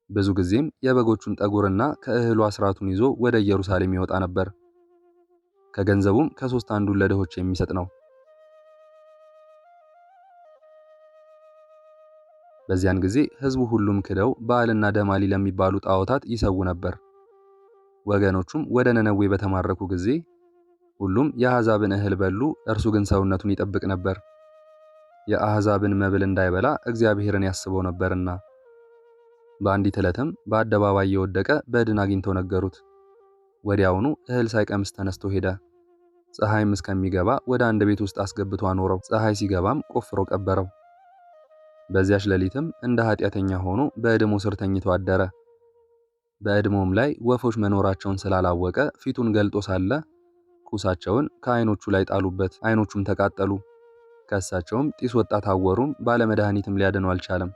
ብዙ ጊዜም የበጎቹን ጠጉርና ከእህሉ አስራቱን ይዞ ወደ ኢየሩሳሌም ይወጣ ነበር። ከገንዘቡም ከ3 አንዱን ለድሆች የሚሰጥ ነው። በዚያን ጊዜ ሕዝቡ ሁሉም ክደው በዓልና ደማሊ ለሚባሉ ጣዖታት ይሰዉ ነበር። ወገኖቹም ወደ ነነዌ በተማረኩ ጊዜ ሁሉም የአሕዛብን እህል በሉ፣ እርሱ ግን ሰውነቱን ይጠብቅ ነበር። የአሕዛብን መብል እንዳይበላ እግዚአብሔርን ያስበው ነበርና። በአንዲት ዕለትም በአደባባይ የወደቀ በድን አግኝተው ነገሩት። ወዲያውኑ እህል ሳይቀምስ ተነስቶ ሄደ። ፀሐይም እስከሚገባ ወደ አንድ ቤት ውስጥ አስገብቶ አኖረው። ፀሐይ ሲገባም ቆፍሮ ቀበረው። በዚያች ሌሊትም እንደ ኃጢአተኛ ሆኖ በእድሞ ስር ተኝቶ አደረ። በእድሞም ላይ ወፎች መኖራቸውን ስላላወቀ ፊቱን ገልጦ ሳለ ኩሳቸውን ከዓይኖቹ ላይ ጣሉበት። ዓይኖቹም ተቃጠሉ። ከእሳቸውም ጢስ ወጣ፣ ታወሩም። ባለመድኃኒትም ሊያድነው አልቻለም።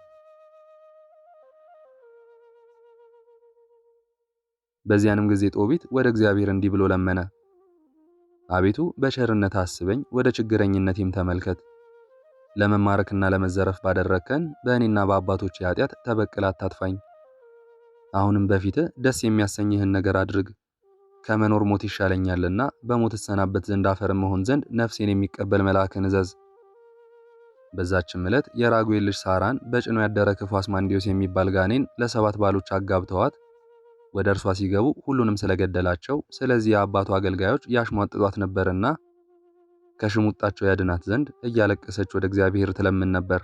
በዚያንም ጊዜ ጦቢት ወደ እግዚአብሔር እንዲህ ብሎ ለመነ። አቤቱ በቸርነት አስበኝ፣ ወደ ችግረኝነቴም ተመልከት። ለመማረክና ለመዘረፍ ባደረከን በእኔና በአባቶቼ ኃጢአት ተበቅል፣ አታጥፋኝ። አሁንም በፊትህ ደስ የሚያሰኝህን ነገር አድርግ። ከመኖር ሞት ይሻለኛልና በሞት እሰናበት ዘንድ አፈር መሆን ዘንድ ነፍሴን የሚቀበል መልአክን እዘዝ። በዛችም ዕለት የራጉኤል ልጅ ሳራን በጭኖ ያደረ ክፉ አስማንዲዮስ የሚባል ጋኔን ለ7 ባሎች አጋብተዋት ወደ እርሷ ሲገቡ ሁሉንም ስለገደላቸው፣ ስለዚህ የአባቱ አገልጋዮች ያሽሟጥጧት ነበርና ከሽሙጣቸው ያድናት ዘንድ እያለቀሰች ወደ እግዚአብሔር ትለምን ነበር።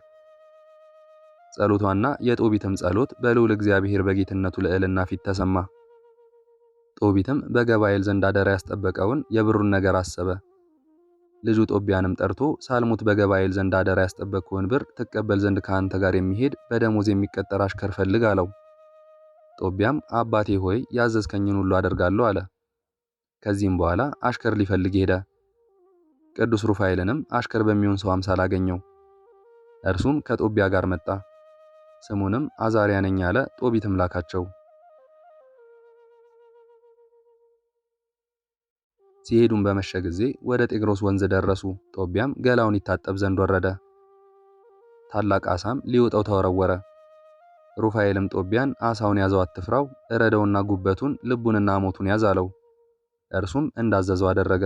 ጸሎቷና የጦቢትም ጸሎት በልዑል እግዚአብሔር በጌትነቱ ልዕልና ፊት ተሰማ። ጦቢትም በገባኤል ዘንድ አደራ ያስጠበቀውን የብሩን ነገር አሰበ። ልጁ ጦቢያንም ጠርቶ ሳልሞት በገባኤል ዘንድ አደራ ያስጠበቅከውን ብር ትቀበል ዘንድ ከአንተ ጋር የሚሄድ በደሞዝ የሚቀጠር አሽከር ፈልግ አለው። ጦቢያም አባቴ ሆይ ያዘዝከኝን ሁሉ አደርጋለሁ አለ። ከዚህም በኋላ አሽከር ሊፈልግ ሄደ። ቅዱስ ሩፋኤልንም አሽከር በሚሆን ሰው አምሳል አገኘው። እርሱም ከጦቢያ ጋር መጣ። ስሙንም አዛሪያ ነኝ አለ። ጦቢትም ላካቸው። ሲሄዱም በመሸ ጊዜ ወደ ጤግሮስ ወንዝ ደረሱ። ጦቢያም ገላውን ይታጠብ ዘንድ ወረደ። ታላቅ ዓሣም ሊውጠው ተወረወረ። ሩፋኤልም ጦቢያን ዓሣውን ያዘው፣ አትፍራው፣ እረደውና ጉበቱን ልቡንና ሞቱን ያዝ አለው። እርሱም እንዳዘዘው አደረገ።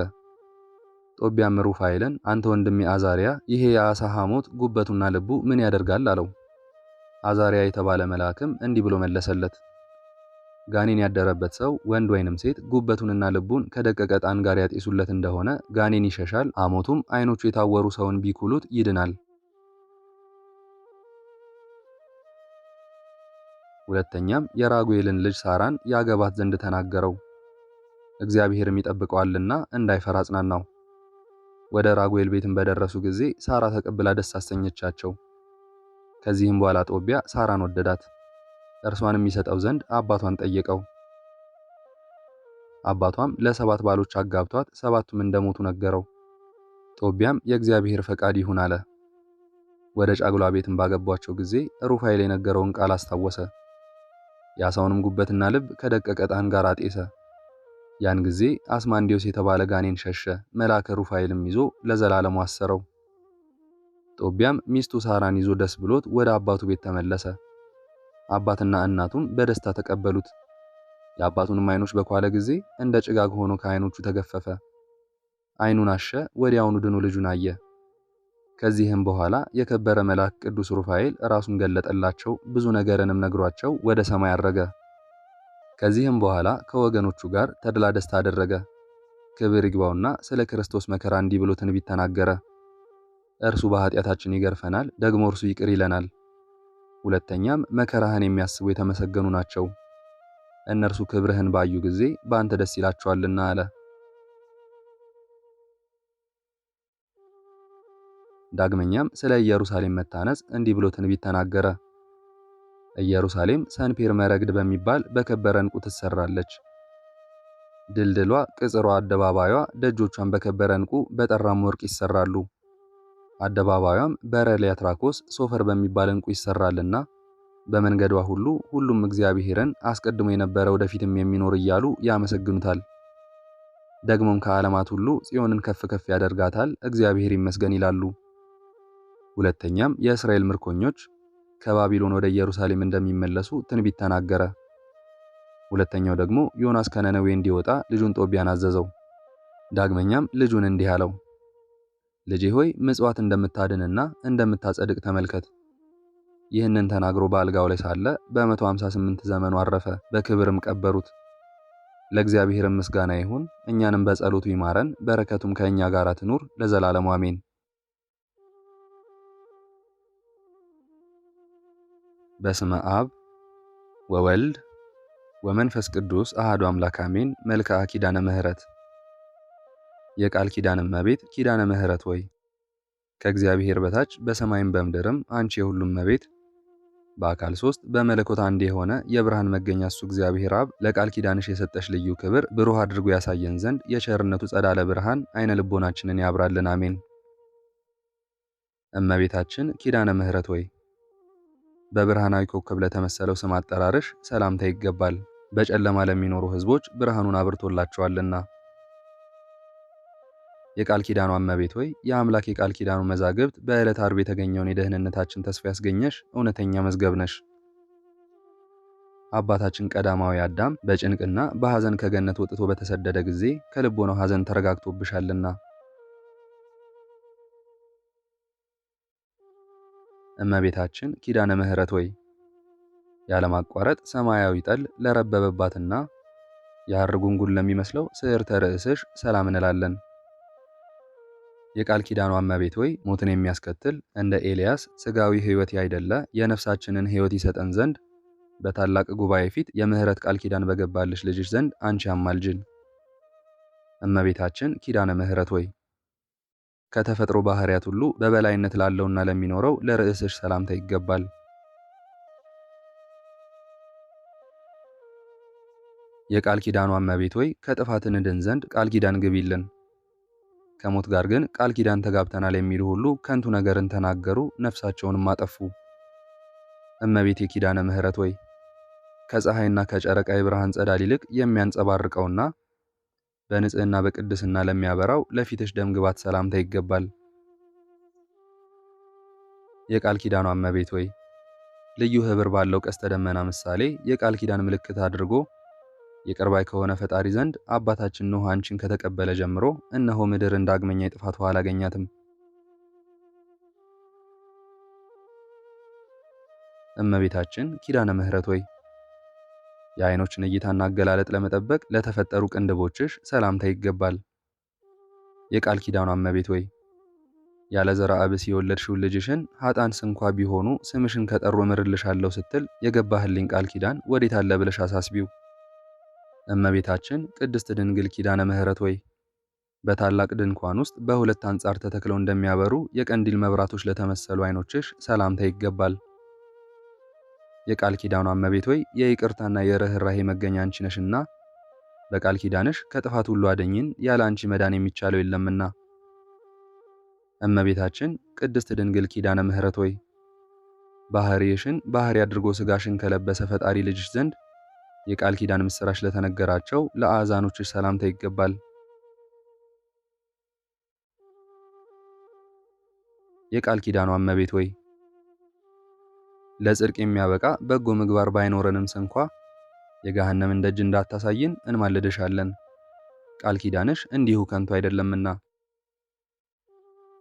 ጦቢያም ሩፋኤልን አንተ ወንድሜ አዛሪያ፣ ይሄ የዓሣ ሐሞት ጉበቱና ልቡ ምን ያደርጋል አለው። አዛሪያ የተባለ መልአክም እንዲህ ብሎ መለሰለት። ጋኔን ያደረበት ሰው ወንድ ወይንም ሴት ጉበቱንና ልቡን ከደቀቀ ዕጣን ጋር ያጤሱለት እንደሆነ ጋኔን ይሸሻል፣ ሐሞቱም ዓይኖቹ የታወሩ ሰውን ቢኩሉት ይድናል። ሁለተኛም የራጉኤልን ልጅ ሳራን ያገባት ዘንድ ተናገረው። እግዚአብሔርም ይጠብቀዋልና እንዳይፈራ አጽናናው። ወደ ራጉኤል ቤትም በደረሱ ጊዜ ሳራ ተቀብላ ደስ አሰኘቻቸው። ከዚህም በኋላ ጦቢያ ሳራን ወደዳት። እርሷንም ይሰጠው ዘንድ አባቷን ጠየቀው። አባቷም ለ7 ባሎች አጋብቷት 7ቱም እንደሞቱ ነገረው። ጦቢያም የእግዚአብሔር ፈቃድ ይሁን አለ። ወደ ጫጉላ ቤትም ባገቧቸው ጊዜ ሩፋኤል የነገረውን ቃል አስታወሰ። የዓሣውንም ጉበትና ልብ ከደቀቀ ዕጣን ጋር አጤሰ። ያን ጊዜ አስማንዲዮስ የተባለ ጋኔን ሸሸ። መልአከ ሩፋኤልም ይዞ ለዘላለሙ አሰረው። ጦቢያም ሚስቱ ሳራን ይዞ ደስ ብሎት ወደ አባቱ ቤት ተመለሰ። አባትና እናቱም በደስታ ተቀበሉት። የአባቱንም ዓይኖች በኳለ ጊዜ እንደ ጭጋግ ሆኖ ከዓይኖቹ ተገፈፈ። ዓይኑን አሸ፣ ወዲያውኑ ድኖ ልጁን አየ። ከዚህም በኋላ የከበረ መልአክ ቅዱስ ሩፋኤል ራሱን ገለጠላቸው፣ ብዙ ነገርንም ነግሯቸው ወደ ሰማይ አረገ። ከዚህም በኋላ ከወገኖቹ ጋር ተድላ ደስታ አደረገ። ክብር ይግባውና ስለ ክርስቶስ መከራ እንዲህ ብሎ ትንቢት ተናገረ። እርሱ በኃጢአታችን ይገርፈናል፣ ደግሞ እርሱ ይቅር ይለናል። ሁለተኛም መከራህን የሚያስቡ የተመሰገኑ ናቸው፣ እነርሱ ክብርህን ባዩ ጊዜ በአንተ ደስ ይላቸዋልና አለ። ዳግመኛም ስለ ኢየሩሳሌም መታነጽ እንዲህ ብሎ ትንቢት ተናገረ። ኢየሩሳሌም ሰንፔር መረግድ በሚባል በከበረ ዕንቁ ትሰራለች። ድልድሏ፣ ቅጽሯ፣ አደባባዩዋ፣ ደጆቿን በከበረ ዕንቁ በጠራም ወርቅ ይሰራሉ። አደባባዩም በረሌ አትራኮስ ሶፈር በሚባል ዕንቁ ይሰራልና በመንገዷ ሁሉ ሁሉም እግዚአብሔርን አስቀድሞ የነበረ ወደፊትም የሚኖር እያሉ ያመሰግኑታል። ደግሞም ከዓለማት ሁሉ ጽዮንን ከፍ ከፍ ያደርጋታል፣ እግዚአብሔር ይመስገን ይላሉ። ሁለተኛም የእስራኤል ምርኮኞች ከባቢሎን ወደ ኢየሩሳሌም እንደሚመለሱ ትንቢት ተናገረ። ሁለተኛው ደግሞ ዮናስ ከነነዌ እንዲወጣ ልጁን ጦቢያን አዘዘው። ዳግመኛም ልጁን እንዲህ አለው፣ ልጄ ሆይ ምጽዋት እንደምታድንና እንደምታጸድቅ ተመልከት። ይህንን ተናግሮ በአልጋው ላይ ሳለ በ158 ዘመኑ አረፈ፣ በክብርም ቀበሩት። ለእግዚአብሔርም ምስጋና ይሁን፣ እኛንም በጸሎቱ ይማረን፣ በረከቱም ከእኛ ጋር ትኑር ለዘላለሙ አሜን። በስመ አብ ወወልድ ወመንፈስ ቅዱስ አሐዱ አምላክ አሜን። መልክዓ ኪዳነ ምሕረት። የቃል ኪዳን እመቤት ኪዳነ ምሕረት ሆይ ከእግዚአብሔር በታች በሰማይም በምድርም አንቺ የሁሉም እመቤት በአካል ሶስት በመለኮት አንድ የሆነ የብርሃን መገኛ እሱ እግዚአብሔር አብ ለቃል ኪዳንሽ የሰጠሽ ልዩ ክብር ብሩህ አድርጎ ያሳየን ዘንድ የቸርነቱ ጸዳለ ብርሃን አይነ ልቦናችንን ያብራልን አሜን። እመቤታችን ኪዳነ ምሕረት ሆይ በብርሃናዊ ኮከብ ለተመሰለው ስም አጠራርሽ ሰላምታ ይገባል። በጨለማ ለሚኖሩ ሕዝቦች ብርሃኑን አብርቶላቸዋልና። የቃል ኪዳኗ እመቤት ሆይ የአምላክ የቃል ኪዳኑ መዛግብት በዕለተ ዓርብ የተገኘውን የደህንነታችን ተስፋ ያስገኘሽ እውነተኛ መዝገብ ነሽ። አባታችን ቀዳማዊ አዳም በጭንቅና በሐዘን ከገነት ወጥቶ በተሰደደ ጊዜ ከልቦናው ሐዘን ተረጋግቶብሻልና። እመቤታችን ኪዳነ ምሕረት ሆይ ያለማቋረጥ ሰማያዊ ጠል ለረበበባትና የሐር ጉንጉን ለሚመስለው ስዕርተ ርዕስሽ ሰላም እንላለን። የቃል ኪዳኗ እመቤት ሆይ ሞትን የሚያስከትል እንደ ኤልያስ ሥጋዊ ሕይወት ያይደለ የነፍሳችንን ሕይወት ይሰጠን ዘንድ በታላቅ ጉባኤ ፊት የምሕረት ቃል ኪዳን በገባልሽ ልጅሽ ዘንድ አንቺ አማልጅን። እመቤታችን ኪዳነ ምሕረት ሆይ ከተፈጥሮ ባህሪያት ሁሉ በበላይነት ላለውና ለሚኖረው ለርዕስሽ ሰላምታ ይገባል። የቃል ኪዳኗ እመቤት ሆይ ከጥፋት እንድን ዘንድ ቃል ኪዳን ግቢልን። ከሞት ጋር ግን ቃል ኪዳን ተጋብተናል የሚሉ ሁሉ ከንቱ ነገርን ተናገሩ፣ ነፍሳቸውንም አጠፉ። እመቤቴ ኪዳነ ምሕረት ሆይ ከፀሐይና ከጨረቃ የብርሃን ጸዳል ይልቅ የሚያንጸባርቀውና በንጽህና በቅድስና ለሚያበራው ለፊትሽ ደም ግባት ሰላምታ ይገባል። የቃል ኪዳኗ እመቤት ሆይ ልዩ ኅብር ባለው ቀስተ ደመና ምሳሌ የቃል ኪዳን ምልክት አድርጎ ይቅር ባይ ከሆነ ፈጣሪ ዘንድ አባታችን ኖህ አንቺን ከተቀበለ ጀምሮ እነሆ ምድርን ዳግመኛ የጥፋት ውሃ አላገኛትም። እመቤታችን ኪዳነ ምሕረት ሆይ የዓይኖችን እይታና አገላለጥ ለመጠበቅ ለተፈጠሩ ቅንድቦችሽ ሰላምታ ይገባል። የቃል ኪዳኗ እመቤት ሆይ ያለ ዘርአ ብእሲ የወለድሽውን ልጅሽን ኃጥአን ስንኳ ቢሆኑ ስምሽን ከጠሩ እምርልሻለሁ ስትል የገባህልኝ ቃል ኪዳን ወዴት አለ ብለሽ አሳስቢው። እመቤታችን ቅድስት ድንግል ኪዳነ ምሕረት ሆይ በታላቅ ድንኳን ውስጥ በሁለት አንጻር ተተክለው እንደሚያበሩ የቀንዲል መብራቶች ለተመሰሉ ዓይኖችሽ ሰላምታ ይገባል። የቃል ኪዳኗ እመቤት ሆይ የይቅርታና የርኅራኄ መገኛ አንቺ ነሽና በቃል ኪዳንሽ ከጥፋት ሁሉ አድኝን፣ ያለ አንቺ መዳን የሚቻለው የለምና። እመቤታችን ቅድስት ድንግል ኪዳነ ምሕረት ሆይ ባህሪሽን ባህሪ አድርጎ ሥጋሽን ከለበሰ ፈጣሪ ልጅሽ ዘንድ የቃል ኪዳን ምስራች ለተነገራቸው ለአእዛኖችሽ ሰላምታ ይገባል። የቃል ኪዳኗ እመቤት ሆይ ለጽድቅ የሚያበቃ በጎ ምግባር ባይኖረንም እንኳ የገሃነምን ደጅ እንዳታሳይን እንማልድሻለን። ቃል ኪዳንሽ እንዲሁ ከንቱ አይደለምና።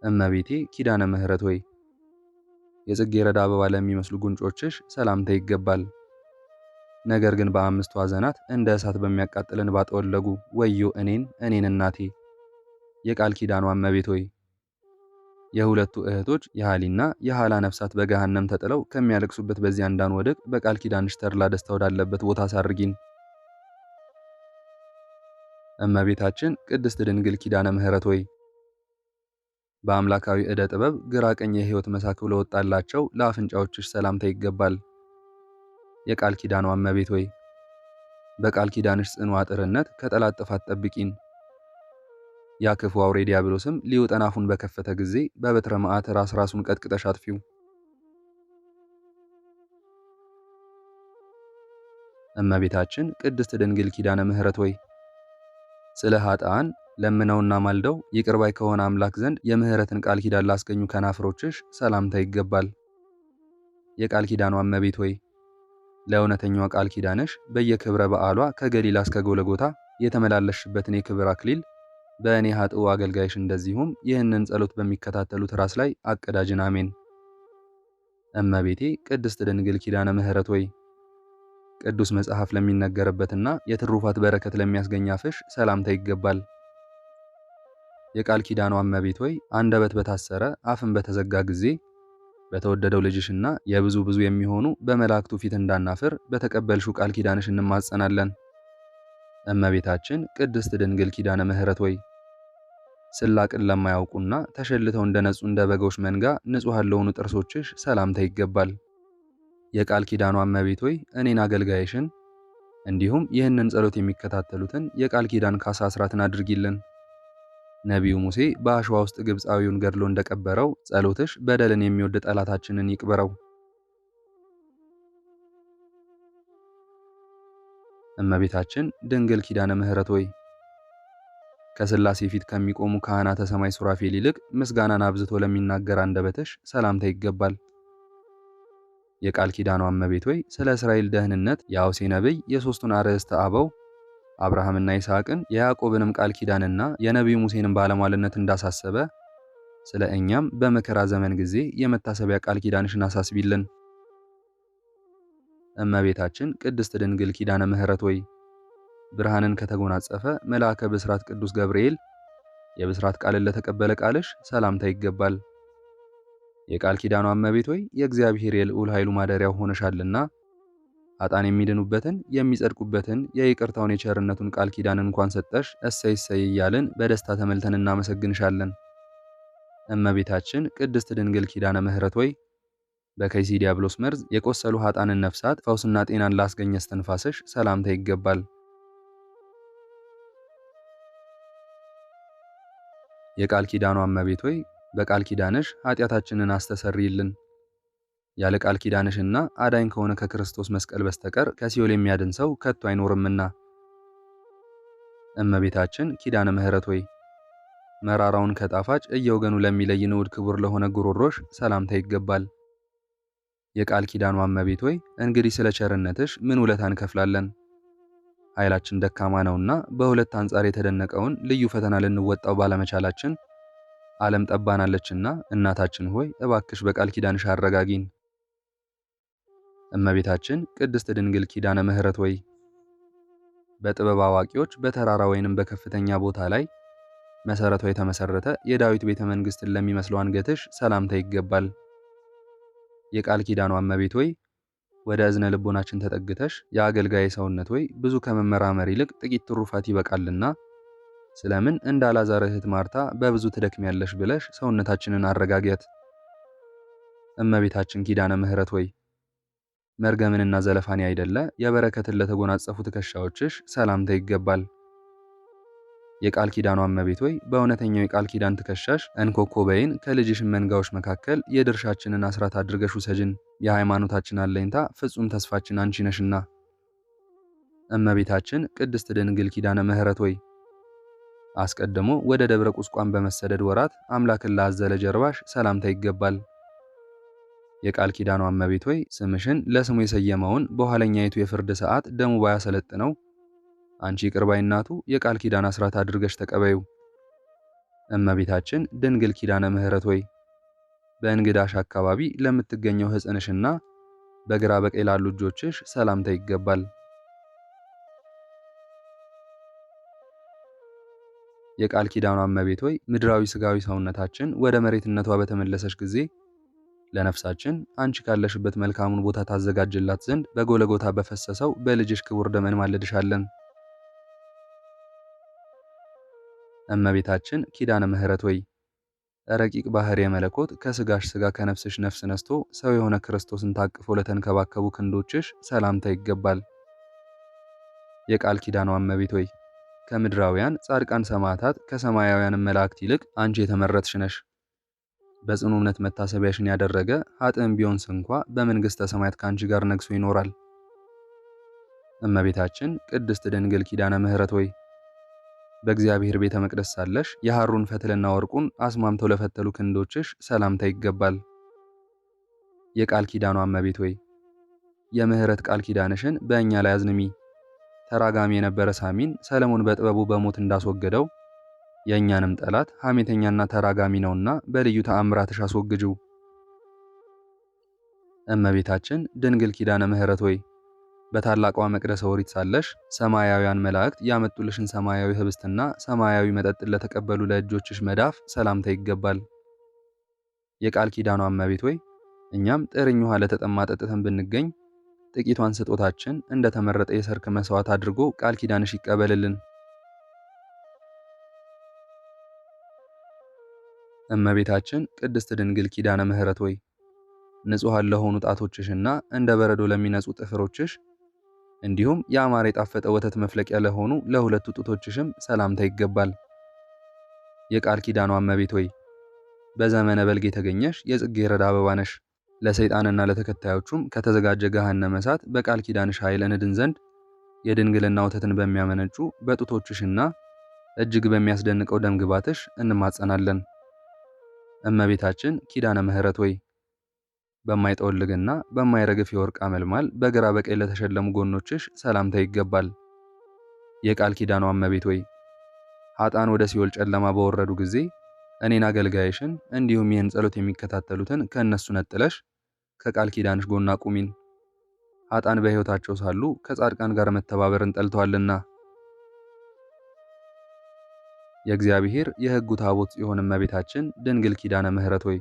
እመቤቴ ኪዳነ ምሕረት ሆይ የጽጌረዳ አበባ ለሚመስሉ ጉንጮችሽ ሰላምታ ይገባል። ነገር ግን በአምስቱ ሐዘናት እንደ እሳት በሚያቃጥል እንባ ጠወለጉ። ወዮ እኔን እናቴ። የቃል ኪዳኗ እመቤት ሆይ የሁለቱ እህቶች የሃሊና የሃላ ነፍሳት በገሃነም ተጥለው ከሚያለቅሱበት በዚያ እንዳንወድቅ በቃል ኪዳንሽ ተድላ ደስታ ወዳለበት ቦታ አሳርጊን። እመቤታችን ቅድስት ድንግል ኪዳነ ምሕረት ሆይ በአምላካዊ ዕደ ጥበብ ግራ ቀኝ የሕይወት መሳክብ ለወጣላቸው ለአፍንጫዎችሽ ሰላምታ ይገባል። የቃል ኪዳኗ እመቤት ሆይ በቃል ኪዳንሽ ጽኑ አጥርነት ከጠላት ጥፋት ጠብቂን። ያ ክፉ አውሬ ዲያብሎስም ሊውጠን አፉን በከፈተ ጊዜ በበትረ መዓት ራሱን ቀጥቅጠሽ አጥፊው። እመቤታችን ቅድስት ድንግል ኪዳነ ምሕረት ሆይ ስለ ኃጥአን ለምነውና ማልደው ይቅር ባይ ከሆነ አምላክ ዘንድ የምሕረትን ቃል ኪዳን ላስገኙ ከናፍሮችሽ ሰላምታ ይገባል። የቃል ኪዳኗ እመቤት ሆይ ለእውነተኛዋ ቃል ኪዳንሽ በየክብረ በዓሏ ከገሊላ እስከ ጎለጎታ የተመላለሽበትን የክብር አክሊል በእኔ ኃጥኡ አገልጋይሽ እንደዚሁም ይህንን ጸሎት በሚከታተሉት ራስ ላይ አቀዳጅን። አሜን። እመቤቴ ቅድስት ድንግል ኪዳነ ምሕረት ሆይ ቅዱስ መጽሐፍ ለሚነገርበትና የትሩፋት በረከት ለሚያስገኝ አፍሽ ሰላምታ ይገባል። የቃል ኪዳኗ እመቤት ሆይ አንደበት በታሰረ አፍን በተዘጋ ጊዜ በተወደደው ልጅሽና የብዙ የሚሆኑ በመላእክቱ ፊት እንዳናፍር በተቀበልሽው ቃል ኪዳንሽ እንማጸናለን። እመቤታችን ቅድስት ድንግል ኪዳነ ምሕረት ሆይ ስላቅን ለማያውቁና ተሸልተው እንደነጹ እንደ በጎች መንጋ ንጹሐን ለሆኑ ጥርሶችሽ ሰላምታ ይገባል። የቃል ኪዳኗ እመቤት ሆይ እኔን አገልጋይሽን እንዲሁም ይህንን ጸሎት የሚከታተሉትን የቃል ኪዳን ካሳ አስራትን አድርጊልን። ነቢዩ ሙሴ በአሸዋ ውስጥ ግብፃዊውን ገድሎ እንደቀበረው ጸሎትሽ በደልን የሚወድ ጠላታችንን ይቅበረው። እመቤታችን ድንግል ኪዳነ ምሕረት ሆይ ከሥላሴ ፊት ከሚቆሙ ካህናተ ሰማይ ሱራፌል ይልቅ ምስጋናን አብዝቶ ለሚናገር አንደበትሽ ሰላምታ ይገባል። የቃል ኪዳኗ እመቤት ሆይ ስለ እስራኤል ደህንነት የአውሴ ነቢይ የሦስቱን አርዕስተ አበው አብርሃምና ይስሐቅን የያዕቆብንም ቃል ኪዳንና የነቢዩ ሙሴንም ባለሟልነት እንዳሳሰበ ስለ እኛም በመከራ ዘመን ጊዜ የመታሰቢያ ቃል ኪዳንሽን አሳስቢልን። እመቤታችን ቅድስት ድንግል ኪዳነ ምሕረት ሆይ ብርሃንን ከተጎናጸፈ መልአከ ብስራት ቅዱስ ገብርኤል የብስራት ቃልን ለተቀበለ ቃልሽ ሰላምታ ይገባል። የቃል ኪዳኗ እመቤት ሆይ የእግዚአብሔር የልዑል ኃይሉ ማደሪያው ሆነሻልና ኃጥአን የሚድኑበትን የሚጸድቁበትን የይቅርታውን የቸርነቱን ቃል ኪዳን እንኳን ሰጠሽ። እሰይ እሰይ እያልን በደስታ ተመልተን እናመሰግንሻለን። እመቤታችን ቅድስት ድንግል ኪዳነ ምሕረት ሆይ በከይሲ ዲያብሎስ መርዝ የቆሰሉ ኃጥአንን ነፍሳት ፈውስና ጤናን ላስገኘ እስትንፋስሽ ሰላምታ ይገባል። የቃል ኪዳኗ እመቤት ሆይ በቃል ኪዳንሽ ኃጢአታችንን አስተሰርይልን። ያለ ቃል ኪዳንሽና አዳኝ ከሆነ ከክርስቶስ መስቀል በስተቀር ከሲኦል የሚያድን ሰው ከቶ አይኖርምና። እመቤታችን ኪዳነ ምሕረት ሆይ መራራውን ከጣፋጭ እየወገኑ ለሚለይ ንዑድ ክቡር ለሆነ ጉሮሮሽ ሰላምታ ይገባል። የቃል ኪዳኗ እመቤት ሆይ እንግዲህ ስለ ቸርነትሽ ምን ውለታ እንከፍላለን? ኃይላችን ደካማ ነውና በሁለት አንጻር የተደነቀውን ልዩ ፈተና ልንወጣው ባለመቻላችን ዓለም ጠባናለችና እናታችን ሆይ እባክሽ በቃል ኪዳንሽ አረጋጊን። እመቤታችን ቅድስት ድንግል ኪዳነ ምሕረት ሆይ በጥበብ አዋቂዎች በተራራ ወይንም በከፍተኛ ቦታ ላይ መሰረቷ የተመሰረተ የዳዊት ቤተ መንግስትን ለሚመስለው አንገትሽ ሰላምታ ይገባል። የቃል ኪዳኗ እመቤት ሆይ ወደ እዝነ ልቦናችን ተጠግተሽ የአገልጋይ ሰውነት ሆይ ብዙ ከመመራመር ይልቅ ጥቂት ትሩፋት ይበቃልና ስለምን እንደ አልዓዛር እህት ማርታ በብዙ ትደክሚያለሽ ብለሽ ሰውነታችንን አረጋጊያት። እመቤታችን ኪዳነ ምሕረት ሆይ መርገምንና ዘለፋን ያይደለ የበረከትን ለተጎናጸፉ ትከሻዎችሽ ሰላምታ ይገባል። የቃል ኪዳኗ እመቤት ሆይ በእውነተኛው የቃል ኪዳን ትከሻሽ እንኮኮበይን ከልጅሽ መንጋዎች መካከል የድርሻችንን አስራት አድርገሽ ውሰጅን። የሃይማኖታችን አለኝታ ፍጹም ተስፋችን አንቺ ነሽና። እመቤታችን ቅድስት ድንግል ኪዳነ ምሕረት ሆይ አስቀድሞ ወደ ደብረ ቁስቋም በመሰደድ ወራት አምላክን ላዘለ ጀርባሽ ሰላምታ ይገባል። የቃል ኪዳኗ እመቤት ሆይ ስምሽን ለስሙ የሰየመውን በኋለኛይቱ የፍርድ ሰዓት ደሙ ባያሰለጥነው አንቺ ይቅር ባይ እናቱ የቃል ኪዳን አስራት አድርገሽ ተቀበዩ። እመቤታችን ድንግል ኪዳነ ምሕረት ሆይ በእንግዳሽ አካባቢ ለምትገኘው ሕፅንሽና በግራ በቀኝ ላሉ እጆችሽ ሰላምታ ይገባል። የቃል ኪዳኗ እመቤት ሆይ ምድራዊ ስጋዊ ሰውነታችን ወደ መሬትነቷ በተመለሰች ጊዜ ለነፍሳችን አንቺ ካለሽበት መልካሙን ቦታ ታዘጋጅላት ዘንድ በጎለጎታ በፈሰሰው በልጅሽ ክቡር ደም እንማልድሻለን። እመቤታችን ኪዳነ ምሕረት ሆይ ረቂቅ ባህር የመለኮት ከስጋሽ ስጋ ከነፍስሽ ነፍስ ነስቶ ሰው የሆነ ክርስቶስን ታቅፎ ለተንከባከቡ ክንዶችሽ ሰላምታ ይገባል። የቃል ኪዳኗ እመቤት ሆይ ከምድራውያን ጻድቃን ሰማዕታት ከሰማያውያን መላእክት ይልቅ አንቺ የተመረጥሽ ነሽ። በጽኑ እምነት መታሰቢያሽን ያደረገ ኃጥእም ቢሆን ስንኳ በመንግሥተ ሰማያት ከአንቺ ጋር ነግሶ ይኖራል። እመቤታችን ቅድስት ድንግል ኪዳነ ምሕረት ሆይ በእግዚአብሔር ቤተ መቅደስ ሳለሽ የሐሩን ፈትልና ወርቁን አስማምተው ለፈተሉ ክንዶችሽ ሰላምታ ይገባል። የቃል ኪዳኗ እመቤት ሆይ የምሕረት ቃል ኪዳንሽን በእኛ ላይ አዝንሚ። ተራጋሚ የነበረ ሳሚን ሰለሞን በጥበቡ በሞት እንዳስወገደው የእኛንም ጠላት ሐሜተኛና ተራጋሚ ነውና በልዩ ተአምራትሽ አስወግጂው። እመቤታችን ድንግል ኪዳነ ምሕረት ሆይ በታላቋ መቅደሰ ኦሪት ሳለሽ ሰማያውያን መላእክት ያመጡልሽን ሰማያዊ ህብስትና ሰማያዊ መጠጥን ለተቀበሉ ለእጆችሽ መዳፍ ሰላምታ ይገባል። የቃል ኪዳኗ እመቤት ሆይ እኛም ጥርኝ ውሃ ለተጠማ ጠጥተን ብንገኝ ጥቂቷን ስጦታችን እንደ ተመረጠ የሰርክ መስዋዕት አድርጎ ቃል ኪዳንሽ ይቀበልልን። እመቤታችን ቅድስት ድንግል ኪዳነ ምሕረት ሆይ ንጹሐን ለሆኑ ጣቶችሽና እንደ በረዶ ለሚነጹ ጥፍሮችሽ እንዲሁም ያማረ የጣፈጠ ወተት መፍለቂያ ለሆኑ ለሁለቱ ጡቶችሽም ሰላምታ ይገባል። የቃል ኪዳኗ እመቤት ሆይ በዘመነ በልግ የተገኘሽ የጽጌረዳ አበባ ነሽ። ለሰይጣንና ለተከታዮቹም ከተዘጋጀ ገሃነመ እሳት በቃል ኪዳንሽ ኃይል እንድን ዘንድ የድንግልና ወተትን በሚያመነጩ በጡቶችሽና እጅግ በሚያስደንቀው ደም ግባትሽ እንማጸናለን። እመቤታችን ኪዳነ ምሕረት ሆይ በማይጠወልግና በማይረግፍ የወርቅ አመልማል በግራ በቀኝ ለተሸለሙ ጎኖችሽ ሰላምታ ይገባል። የቃል ኪዳኗ እመቤት ሆይ ኃጥአን ወደ ሲኦል ጨለማ በወረዱ ጊዜ እኔን አገልጋይሽን እንዲሁም ይህን ጸሎት የሚከታተሉትን ከእነሱ ነጥለሽ ከቃል ኪዳንሽ ጎን አቁሚን። ኃጥአን በሕይወታቸው ሳሉ ከጻድቃን ጋር መተባበርን ጠልተዋልና። የእግዚአብሔር የሕጉ ታቦት ጽዮን እመቤታችን ድንግል ኪዳነ ምሕረት ሆይ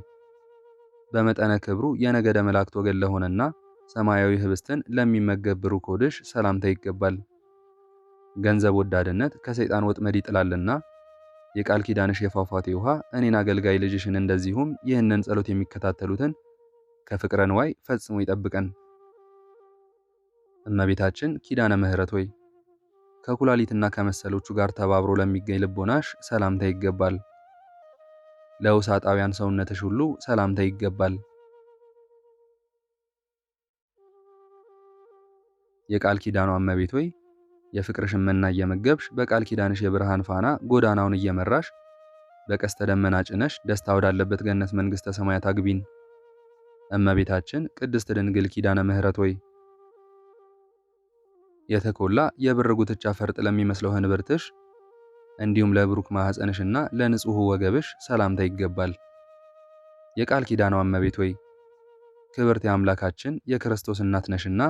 በመጠነ ክብሩ የነገደ መላእክት ወገን ለሆነና ሰማያዊ ህብስትን ለሚመገብ ብሩክ ሆድሽ ሰላምታ ይገባል። ገንዘብ ወዳድነት ከሰይጣን ወጥመድ ይጥላልና የቃል ኪዳንሽ የፏፏቴ ውሃ እኔን አገልጋይ ልጅሽን እንደዚሁም ይህንን ጸሎት የሚከታተሉትን ከፍቅረ ንዋይ ፈጽሞ ይጠብቀን። እመቤታችን ኪዳነ ምሕረት ሆይ ከኩላሊትና ከመሰሎቹ ጋር ተባብሮ ለሚገኝ ልቦናሽ ሰላምታ ይገባል። ለውሳጣውያን ሰውነትሽ ሁሉ ሰላምታ ይገባል። የቃል ኪዳኗ እመቤት ሆይ የፍቅርሽን መና እየመገብሽ በቃል ኪዳንሽ የብርሃን ፋና ጎዳናውን እየመራሽ በቀስተ ደመና ጭነሽ ደስታ ወዳለበት ገነት መንግሥተ ሰማያት አግቢን። እመቤታችን ቅድስት ድንግል ኪዳነ ምሕረት ሆይ የተኮላ የብር ጉትቻ ፈርጥ ለሚመስለው ህንብርትሽ እንዲሁም ለብሩክ ማኅፀንሽና ለንጹሕ ወገብሽ ሰላምታ ይገባል። የቃል ኪዳኗ እመቤት ሆይ ክብርት የአምላካችን የክርስቶስ እናት ነሽና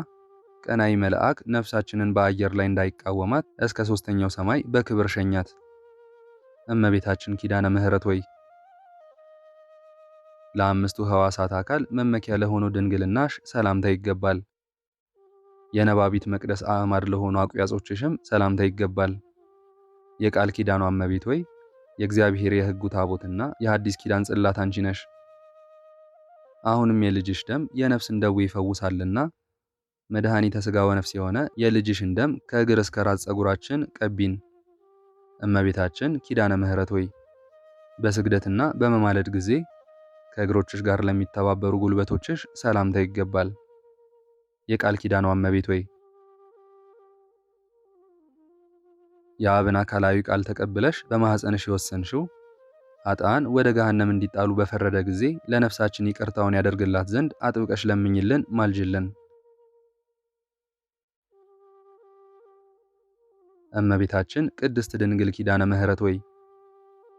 ቀናይ መልአክ ነፍሳችንን በአየር ላይ እንዳይቃወማት እስከ 3ኛው ሰማይ በክብር ሸኛት። እመቤታችን ኪዳነ ምሕረት ሆይ ለአምስቱ ሕዋሳት አካል መመኪያ ለሆነው ድንግልናሽ ሰላምታ ይገባል። የነባቢት መቅደስ አዕማድ ለሆኑ አቁያጾችሽም ሰላምታ ይገባል። የቃል ኪዳኗ እመቤት ሆይ የእግዚአብሔር የሕጉ ታቦትና የሐዲስ ኪዳን ጽላት አንቺ ነሽ። አሁንም የልጅሽ ደም የነፍስን ደዌ ይፈውሳልና መድኃኒተ ሥጋ ወነፍስ የሆነ የልጅሽን ደም ከእግር እስከ ራስ ፀጉራችን ቀቢን። እመቤታችን ኪዳነ ምሕረት ሆይ በስግደትና በመማለድ ጊዜ ከእግሮችሽ ጋር ለሚተባበሩ ጉልበቶችሽ ሰላምታ ይገባል። የቃል ኪዳኗ እመቤት ሆይ የአብን አካላዊ ቃል ተቀብለሽ በማኅፀንሽ የወሰንሽው ኃጥአን ወደ ገሃነም እንዲጣሉ በፈረደ ጊዜ ለነፍሳችን ይቅርታውን ያደርግላት ዘንድ አጥብቀሽ ለምኝልን፣ ማልጅልን። እመቤታችን ቅድስት ድንግል ኪዳነ ምሕረት ሆይ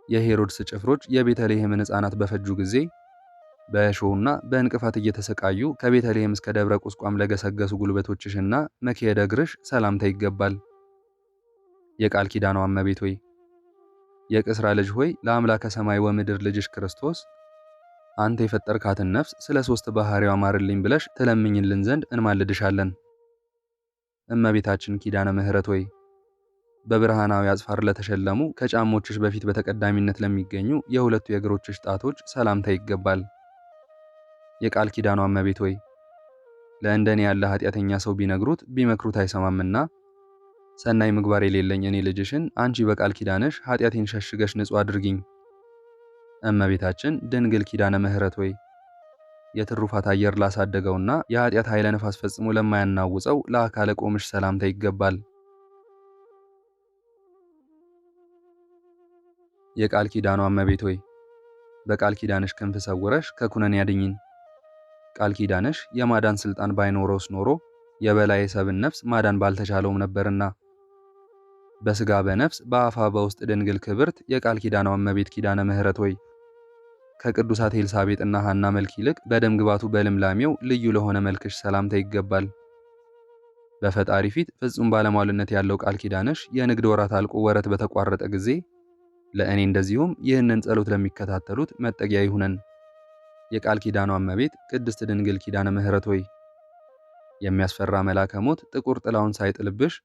የሄሮድስ ጭፍሮች የቤተልሔምን ሕፃናት በፈጁ ጊዜ በእሾህና በእንቅፋት እየተሰቃዩ ከቤተልሔም እስከ ደብረ ቁስቋም ለገሰገሱ ጉልበቶችሽና መክየደ እግርሽ ሰላምታ ይገባል። የቃል ኪዳኗ እመቤት ሆይ የቅስራ ልጅ ሆይ ለአምላከ ሰማይ ወምድር ልጅሽ ክርስቶስ አንተ የፈጠርካትን ነፍስ ስለ ሦስት ባሕሪዋ ማርልኝ ብለሽ ትለምኝልን ዘንድ እንማልድሻለን። እመቤታችን ኪዳነ ምሕረት ሆይ በብርሃናዊ አጽፋር ለተሸለሙ ከጫሞችሽ በፊት በተቀዳሚነት ለሚገኙ የሁለቱ የእግሮችሽ ጣቶች ሰላምታ ይገባል። የቃል ኪዳኗ እመቤት ሆይ ለእንደኔ ያለ ኃጢአተኛ ሰው ቢነግሩት ቢመክሩት አይሰማምና ሰናይ ምግባር የሌለኝ እኔ ልጅሽን አንቺ በቃል ኪዳንሽ ኃጢአቴን ሸሽገሽ ንጹሕ አድርጊኝ። እመቤታችን ድንግል ኪዳነ ምሕረት ሆይ የትሩፋት አየር ላሳደገውና የኃጢአት ኃይለ ነፋስ ፈጽሞ ለማያናውፀው ለአካለ ቆምሽ ሰላምታ ይገባል። የቃል ኪዳኗ እመቤት ሆይ በቃል ኪዳንሽ ክንፍ ሰውረሽ ከኩነኔ ያድኝን። ቃል ኪዳንሽ የማዳን ስልጣን ባይኖረውስ ኖሮ የበላይ ሰብን ነፍስ ማዳን ባልተቻለውም ነበርና በስጋ በነፍስ በአፋ በውስጥ ድንግል ክብርት የቃል ኪዳኗ እመቤት ኪዳነ ምሕረት ሆይ ከቅዱሳት ኤልሳቤጥና ሐና መልክ ይልቅ በደም ግባቱ በልምላሜው ልዩ ለሆነ መልክሽ ሰላምታ ይገባል። በፈጣሪ ፊት ፍጹም ባለሟልነት ያለው ቃል ኪዳንሽ የንግድ ወራት አልቆ ወረት በተቋረጠ ጊዜ ለእኔ እንደዚሁም ይህንን ጸሎት ለሚከታተሉት መጠጊያ ይሁነን። የቃል ኪዳኗ እመቤት ቅድስት ድንግል ኪዳነ ምሕረት ሆይ የሚያስፈራ መልአከ ሞት ጥቁር ጥላውን ሳይጥልብሽ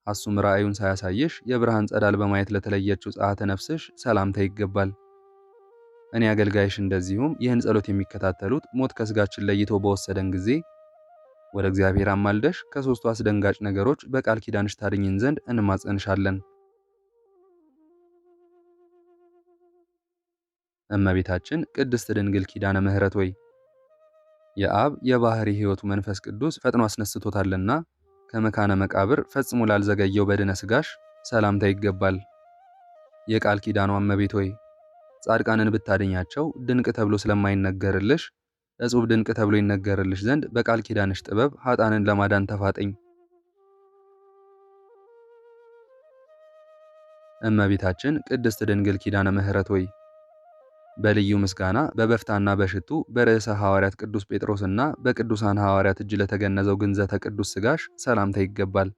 አሱም ራእዩን ሳያሳይሽ የብርሃን ጸዳል በማየት ለተለየችው ጸአተ ነፍስሽ ሰላምታ ይገባል። እኔ አገልጋይሽ እንደዚሁም ይህን ጸሎት የሚከታተሉት ሞት ከስጋችን ለይቶ በወሰደን ጊዜ ወደ እግዚአብሔር አማልደሽ ከሦስቱ አስደንጋጭ ነገሮች በቃል ኪዳንሽ ታድኝን ዘንድ እንማጸንሻለን። እመቤታችን ቅድስት ድንግል ኪዳነ ምሕረት ሆይ የአብ የባህሪ ሕይወቱ መንፈስ ቅዱስ ፈጥኖ አስነስቶታልና ከመካነ መቃብር ፈጽሞ ላልዘገየው በድነ ስጋሽ ሰላምታ ይገባል። የቃል ኪዳኗ እመቤት ሆይ ጻድቃንን ብታድኛቸው ድንቅ ተብሎ ስለማይነገርልሽ እጹብ ድንቅ ተብሎ ይነገርልሽ ዘንድ በቃል ኪዳንሽ ጥበብ ኃጥአንን ለማዳን ተፋጠኝ። እመቤታችን ቅድስት ድንግል ኪዳነ ምሕረት ሆይ በልዩ ምስጋና በበፍታና በሽቱ በርዕሰ ሐዋርያት ቅዱስ ጴጥሮስና በቅዱሳን ሐዋርያት እጅ ለተገነዘው ግንዘተ ቅዱስ ስጋሽ ሰላምታ ይገባል።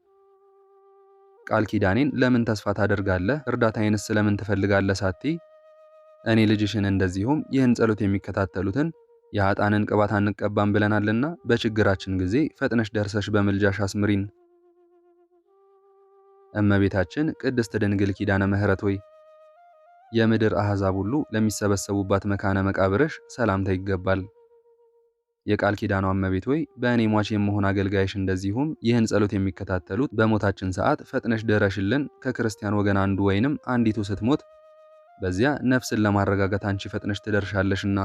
ቃል ኪዳኔን ለምን ተስፋ ታደርጋለህ? እርዳታዬንስ ስለምን ትፈልጋለህ? ሳቲ እኔ ልጅሽን እንደዚሁም ይህን ጸሎት የሚከታተሉትን የኃጥአንን ቅባት አንቀባም ብለናልና በችግራችን ጊዜ ፈጥነሽ ደርሰሽ በምልጃሽ አስምሪን። እመቤታችን ቅድስት ድንግል ኪዳነ ምሕረት ሆይ የምድር አሕዛብ ሁሉ ለሚሰበሰቡባት መካነ መቃብርሽ ሰላምታ ይገባል። የቃል ኪዳኗ እመቤት ሆይ በእኔ ሟች የምሆን አገልጋይሽ እንደዚሁም ይህን ጸሎት የሚከታተሉት በሞታችን ሰዓት ፈጥነሽ ድረሽልን። ከክርስቲያን ወገን አንዱ ወይንም አንዲቱ ስትሞት በዚያ ነፍስን ለማረጋጋት አንቺ ፈጥነሽ ትደርሻለሽና።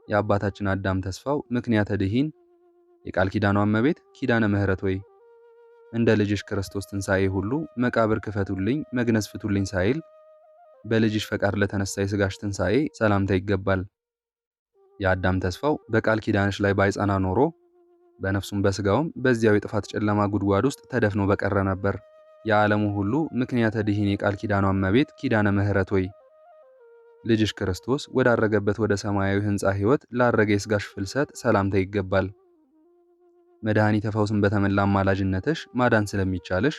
የአባታችን አዳም ተስፋው ምክንያተ ድኂን የቃል ኪዳኗ እመቤት ኪዳነ ምሕረት ሆይ እንደ ልጅሽ ክርስቶስ ትንሣኤ ሁሉ መቃብር ክፈቱልኝ መግነዝ ፍቱልኝ ሳይል በልጅሽ ፈቃድ ለተነሳ የሥጋሽ ትንሣኤ ሰላምታ ይገባል። የአዳም ተስፋው በቃል ኪዳንሽ ላይ ባይጸና ኖሮ በነፍሱም በሥጋውም በዚያው የጥፋት ጨለማ ጉድጓድ ውስጥ ተደፍኖ በቀረ ነበር። የዓለሙ ሁሉ ምክንያተ ድኂን የቃል ኪዳኗ እመቤት ኪዳነ ምሕረት ሆይ ልጅሽ ክርስቶስ ወዳረገበት ወደ ሰማያዊ ሕንፃ ሕይወት ላረገ የሥጋሽ ፍልሰት ሰላምታ ይገባል። መድኃኒተ ፈውስን በተመላ አማላጅነትሽ ማዳን ስለሚቻልሽ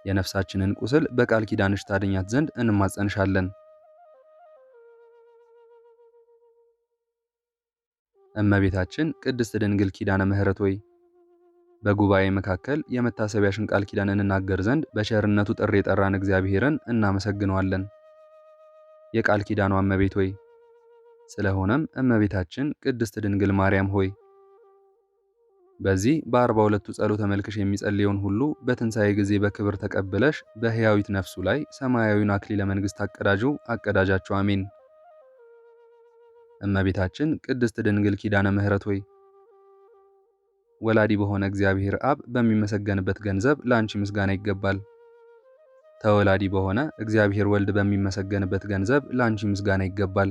የነፍሳችንን ቁስል በቃል ኪዳንሽ ታድኛት ዘንድ እንማጸንሻለን። እመቤታችን ቅድስት ድንግል ኪዳነ ምሕረት ሆይ በጉባኤ መካከል የመታሰቢያሽን ቃል ኪዳን እንናገር ዘንድ በቸርነቱ ጥሪ የጠራን እግዚአብሔርን እናመሰግነዋለን። የቃል ኪዳኗ እመቤት ሆይ ስለሆነም እመቤታችን ቅድስት ድንግል ማርያም ሆይ በዚህ በ42ቱ ጸሎተ መልክሽ የሚጸልየውን ሁሉ በትንሣኤ ጊዜ በክብር ተቀብለሽ በሕያዊት ነፍሱ ላይ ሰማያዊውን አክሊለ መንግሥት አቀዳጃቸው። አሜን። እመቤታችን ቅድስት ድንግል ኪዳነ ምሕረት ሆይ ወላዲ በሆነ እግዚአብሔር አብ በሚመሰገንበት ገንዘብ ለአንቺ ምስጋና ይገባል። ተወላዲ በሆነ እግዚአብሔር ወልድ በሚመሰገንበት ገንዘብ ላንቺ ምስጋና ይገባል።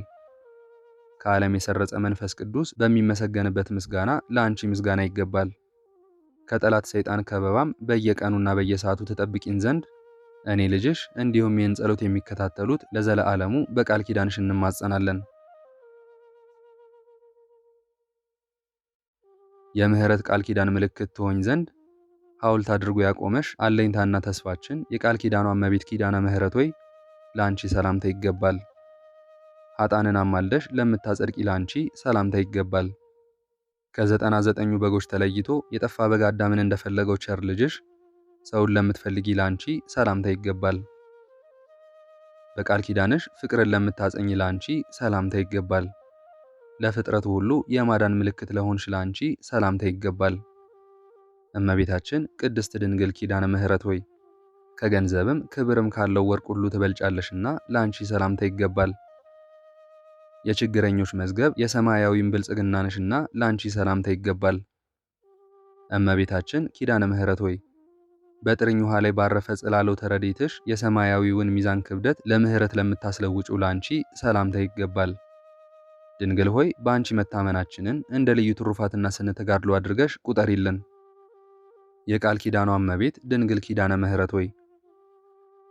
ከዓለም የሰረጸ መንፈስ ቅዱስ በሚመሰገንበት ምስጋና ላንቺ ምስጋና ይገባል። ከጠላት ሰይጣን ከበባም በየቀኑና በየሰዓቱ ተጠብቂን ዘንድ እኔ ልጅሽ እንዲሁም ይህን ጸሎት የሚከታተሉት ለዘለዓለሙ በቃል ኪዳንሽ እንማጸናለን። የምህረት ቃል ኪዳን ምልክት ትሆኝ ዘንድ ሐውልት አድርጎ ያቆመሽ አለኝታና ተስፋችን የቃል ኪዳኗ እመቤት ኪዳነ ምህረት ሆይ ላንቺ ሰላምታ ይገባል። ኃጣንን አማልደሽ ለምታጸድቂ ላንቺ ሰላምታ ይገባል። ከ99 በጎች ተለይቶ የጠፋ በግ አዳምን እንደፈለገው ቸር ልጅሽ ሰውን ለምትፈልጊ ላንቺ ሰላምታ ይገባል። በቃል ኪዳንሽ ፍቅርን ለምታጸኝ ላንቺ ሰላምታ ይገባል። ለፍጥረቱ ሁሉ የማዳን ምልክት ለሆንሽ ላንቺ ሰላምታ ይገባል። እመቤታችን ቅድስት ድንግል ኪዳነ ምህረት ሆይ ከገንዘብም ክብርም ካለው ወርቅ ሁሉ ትበልጫለሽና ላንቺ ሰላምታ ይገባል። የችግረኞች መዝገብ የሰማያዊም ብልጽግና ነሽና ላንቺ ሰላምታ ይገባል። እመቤታችን ኪዳነ ምህረት ሆይ በጥርኝ ውሃ ላይ ባረፈ ጽላለው ተረድኤትሽ የሰማያዊውን ሚዛን ክብደት ለምህረት ለምታስለውጪው ላንቺ ሰላምታ ይገባል። ድንግል ሆይ በአንቺ መታመናችንን እንደ ልዩ ትሩፋትና ስነ ተጋድሎ አድርገሽ ቁጠሪልን። የቃል ኪዳኗ እመቤት ድንግል ኪዳነ ምህረት ሆይ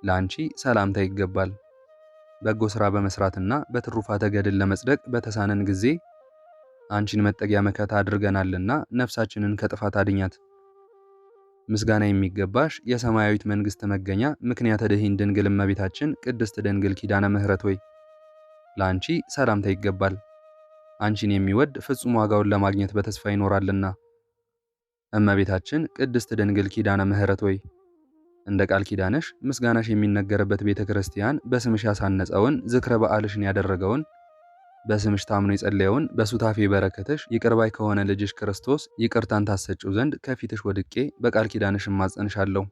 ላንቺ ሰላምታ ይገባል። በጎ ሥራ በመስራትና በትሩፋተ ገድል ለመጽደቅ በተሳነን ጊዜ አንቺን መጠጊያ መከታ አድርገናልና ነፍሳችንን ከጥፋት አድኛት። ምስጋና የሚገባሽ የሰማያዊት መንግሥት መገኛ ምክንያተ ድኂን ድንግል እመቤታችን ቅድስት ድንግል ኪዳነ ምህረት ሆይ ላንቺ ሰላምታ ይገባል። አንቺን የሚወድ ፍጹም ዋጋውን ለማግኘት በተስፋ ይኖራልና። እመቤታችን ቅድስት ድንግል ኪዳነ ምህረት ሆይ እንደ ቃል ኪዳንሽ ምስጋናሽ የሚነገርበት ቤተ ክርስቲያን በስምሽ ያሳነጸውን ዝክረ በዓልሽን ያደረገውን በስምሽ ታምኖ የጸለየውን በሱታፌ በረከትሽ ይቅርባይ ከሆነ ልጅሽ ክርስቶስ ይቅርታን ታሰጪው ዘንድ ከፊትሽ ወድቄ በቃል ኪዳንሽ እማጸንሻለሁ።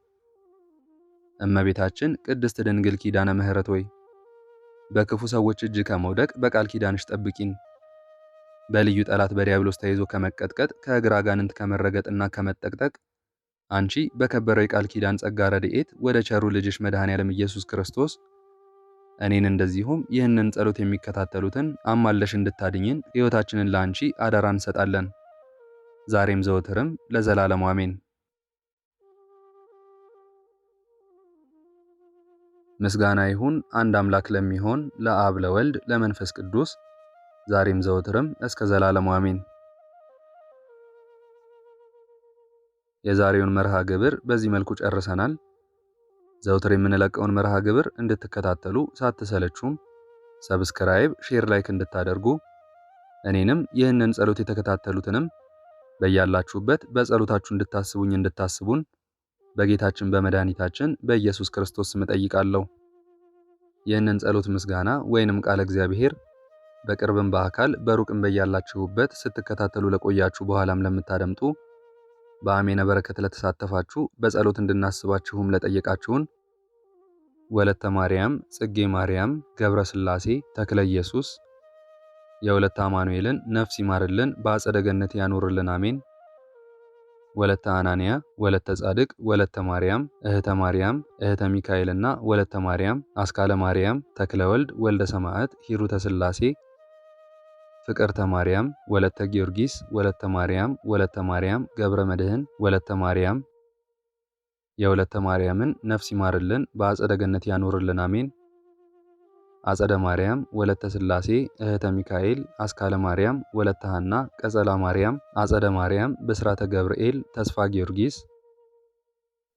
እመቤታችን ቅድስት ድንግል ኪዳነ ምህረት ሆይ በክፉ ሰዎች እጅ ከመውደቅ በቃል ኪዳንሽ ጠብቂን። በልዩ ጠላት በዲያብሎስ ተይዞ ከመቀጥቀጥ ከእግር አጋንንት ከመረገጥና ከመጠቅጠቅ አንቺ በከበረው የቃል ኪዳን ጸጋ ረድኤት ወደ ቸሩ ልጅሽ መድኃኔዓለም ኢየሱስ ክርስቶስ እኔን እንደዚሁም ይህንን ጸሎት የሚከታተሉትን አማለሽ እንድታድኝን ሕይወታችንን ለአንቺ አደራ እንሰጣለን። ዛሬም ዘወትርም ለዘላለሙ አሜን። ምስጋና ይሁን አንድ አምላክ ለሚሆን ለአብ ለወልድ ለመንፈስ ቅዱስ ዛሬም ዘወትርም እስከ ዘላለሙ አሜን። የዛሬውን መርሃ ግብር በዚህ መልኩ ጨርሰናል። ዘወትር የምንለቀውን መርሃ ግብር እንድትከታተሉ ሳትሰለቹም ሰብስክራይብ፣ ሼር፣ ላይክ እንድታደርጉ እኔንም ይህንን ጸሎት የተከታተሉትንም በያላችሁበት በጸሎታችሁ እንድታስቡኝ እንድታስቡን በጌታችን በመድኃኒታችን በኢየሱስ ክርስቶስ ስም እጠይቃለሁ። ይህንን ጸሎት ምስጋና ወይንም ቃለ እግዚአብሔር በቅርብም በአካል በሩቅም በያላችሁበት ስትከታተሉ ለቆያችሁ በኋላም ለምታደምጡ በአሜነ በረከት ለተሳተፋችሁ በጸሎት እንድናስባችሁም ለጠየቃችሁን ወለተ ማርያም፣ ጽጌ ማርያም፣ ገብረ ሥላሴ፣ ተክለ ኢየሱስ የወለተ አማኑኤልን ነፍስ ይማርልን በአጸደ ገነት ያኑርልን አሜን። ወለተ አናንያ፣ ወለተ ጻድቅ፣ ወለተ ማርያም፣ እህተ ማርያም፣ እህተ ሚካኤልና ወለተ ማርያም፣ አስካለ ማርያም፣ ተክለ ወልድ፣ ወልደ ሰማዕት፣ ሂሩተ ሥላሴ፣ ፍቅርተ ማርያም፣ ወለተ ጊዮርጊስ፣ ወለተ ማርያም፣ ወለተ ማርያም፣ ገብረ መድህን፣ ወለተ ማርያም የወለተ ማርያምን ነፍስ ይማርልን በአጸደ ገነት ያኑርልን አሜን። አጸደ ማርያም፣ ወለተ ሥላሴ፣ እህተ ሚካኤል፣ አስካለ ማርያም፣ ወለተ ሐና፣ ቀጸላ ማርያም፣ አጸደ ማርያም፣ ብስራተ ገብርኤል፣ ተስፋ ጊዮርጊስ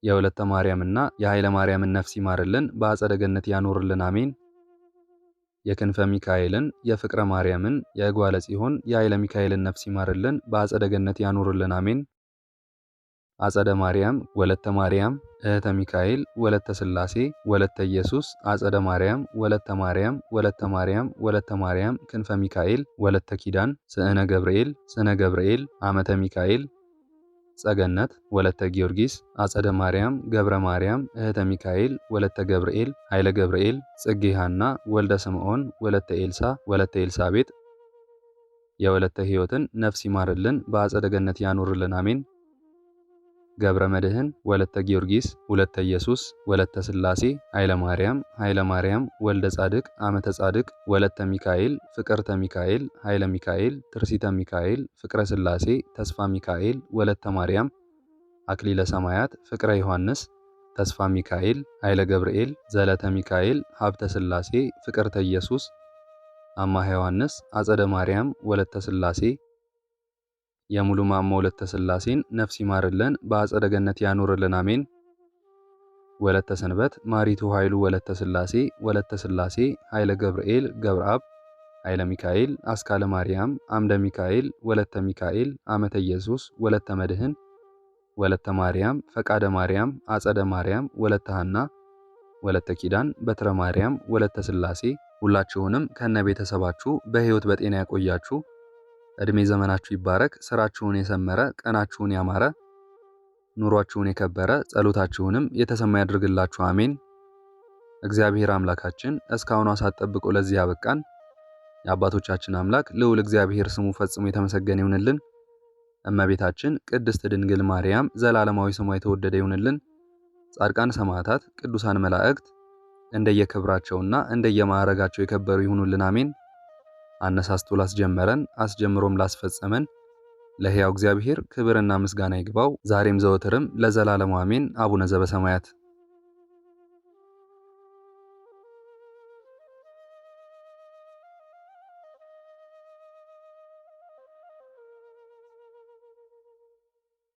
የወለተ ማርያምና የኃይለ ማርያምን ነፍስ ይማርልን በአጸደ ገነት ያኑርልን አሜን። የክንፈ ሚካኤልን፣ የፍቅረ ማርያምን፣ የእጓለ ጽዮን፣ የኃይለ ሚካኤልን ነፍስ ይማርልን በአጸደ ገነት ያኑርልን አሜን። አጸደ ማርያም፣ ወለተ ማርያም፣ እህተ ሚካኤል፣ ወለተ ሥላሴ፣ ወለተ ኢየሱስ፣ አጸደ ማርያም፣ ወለተ ማርያም፣ ወለተ ማርያም፣ ወለተ ማርያም፣ ክንፈ ሚካኤል፣ ወለተ ኪዳን፣ ስዕነ ገብርኤል፣ ስነ ገብርኤል፣ አመተ ሚካኤል፣ ጸገነት፣ ወለተ ጊዮርጊስ፣ አጸደ ማርያም፣ ገብረ ማርያም፣ እህተ ሚካኤል፣ ወለተ ገብርኤል፣ ኃይለ ገብርኤል፣ ጽጌ ሐና፣ ወልደ ስምዖን፣ ወለተ ኤልሳ፣ ወለተ ኤልሳቤጥ የወለተ ሕይወትን ነፍስ ይማርልን በአጸደ ገነት ያኑርልን አሜን። ገብረ መድህን ወለተ ጊዮርጊስ ወለተ ኢየሱስ ወለተ ሥላሴ ኃይለ ማርያም ወልደ ጻድቅ አመተ ጻድቅ ወለተ ሚካኤል ፍቅርተ ሚካኤል ኃይለ ሚካኤል ትርሲተ ሚካኤል ፍቅረ ሥላሴ ተስፋ ሚካኤል ወለተ ማርያም አክሊለ ሰማያት ፍቅረ ዮሐንስ ተስፋ ሚካኤል ኃይለ ገብርኤል ዘለተ ሚካኤል ሀብተ ሥላሴ ፍቅርተ ኢየሱስ አማሃ ዮሐንስ አጸደ ማርያም ወለተ ሥላሴ የሙሉ ማሞ ወለተ ሥላሴን ነፍስ ይማርልን በአጸደ ገነት ያኑርልን አሜን። ወለተ ሰንበት ማሪቱ ኃይሉ ወለተ ሥላሴ ኃይለ ገብርኤል ገብረአብ ኃይለ ሚካኤል አስካለ ማርያም አምደ ሚካኤል ወለተ ሚካኤል አመተ ኢየሱስ ወለተ መድህን ወለተ ማርያም ፈቃደ ማርያም አጸደ ማርያም ወለተ ሐና ወለተ ኪዳን በትረ ማርያም ወለተ ሥላሴ ሁላችሁንም ከነ ቤተሰባችሁ በሕይወት በጤና ያቆያችሁ። እድሜ ዘመናችሁ ይባረክ። ስራችሁን የሰመረ ቀናችሁን ያማረ ኑሯችሁን የከበረ ጸሎታችሁንም የተሰማ ያድርግላችሁ አሜን። እግዚአብሔር አምላካችን እስካሁን ሰዓት ጠብቆ ለዚህ ያበቃን የአባቶቻችን አምላክ ልዑል እግዚአብሔር ስሙ ፈጽሞ የተመሰገነ ይሁንልን። እመቤታችን ቅድስት ድንግል ማርያም ዘላለማዊ ስሟ የተወደደ ይሁንልን። ጻድቃን ሰማዕታት፣ ቅዱሳን መላእክት እንደየክብራቸውና እንደየማዕረጋቸው የከበሩ ይሁኑልን አሜን። አነሳስቶ ላስጀመረን አስጀምሮም ላስፈጸመን ለሕያው እግዚአብሔር ክብርና ምስጋና ይግባው ዛሬም ዘወትርም ለዘላለሙ አሜን። አቡነ ዘበሰማያት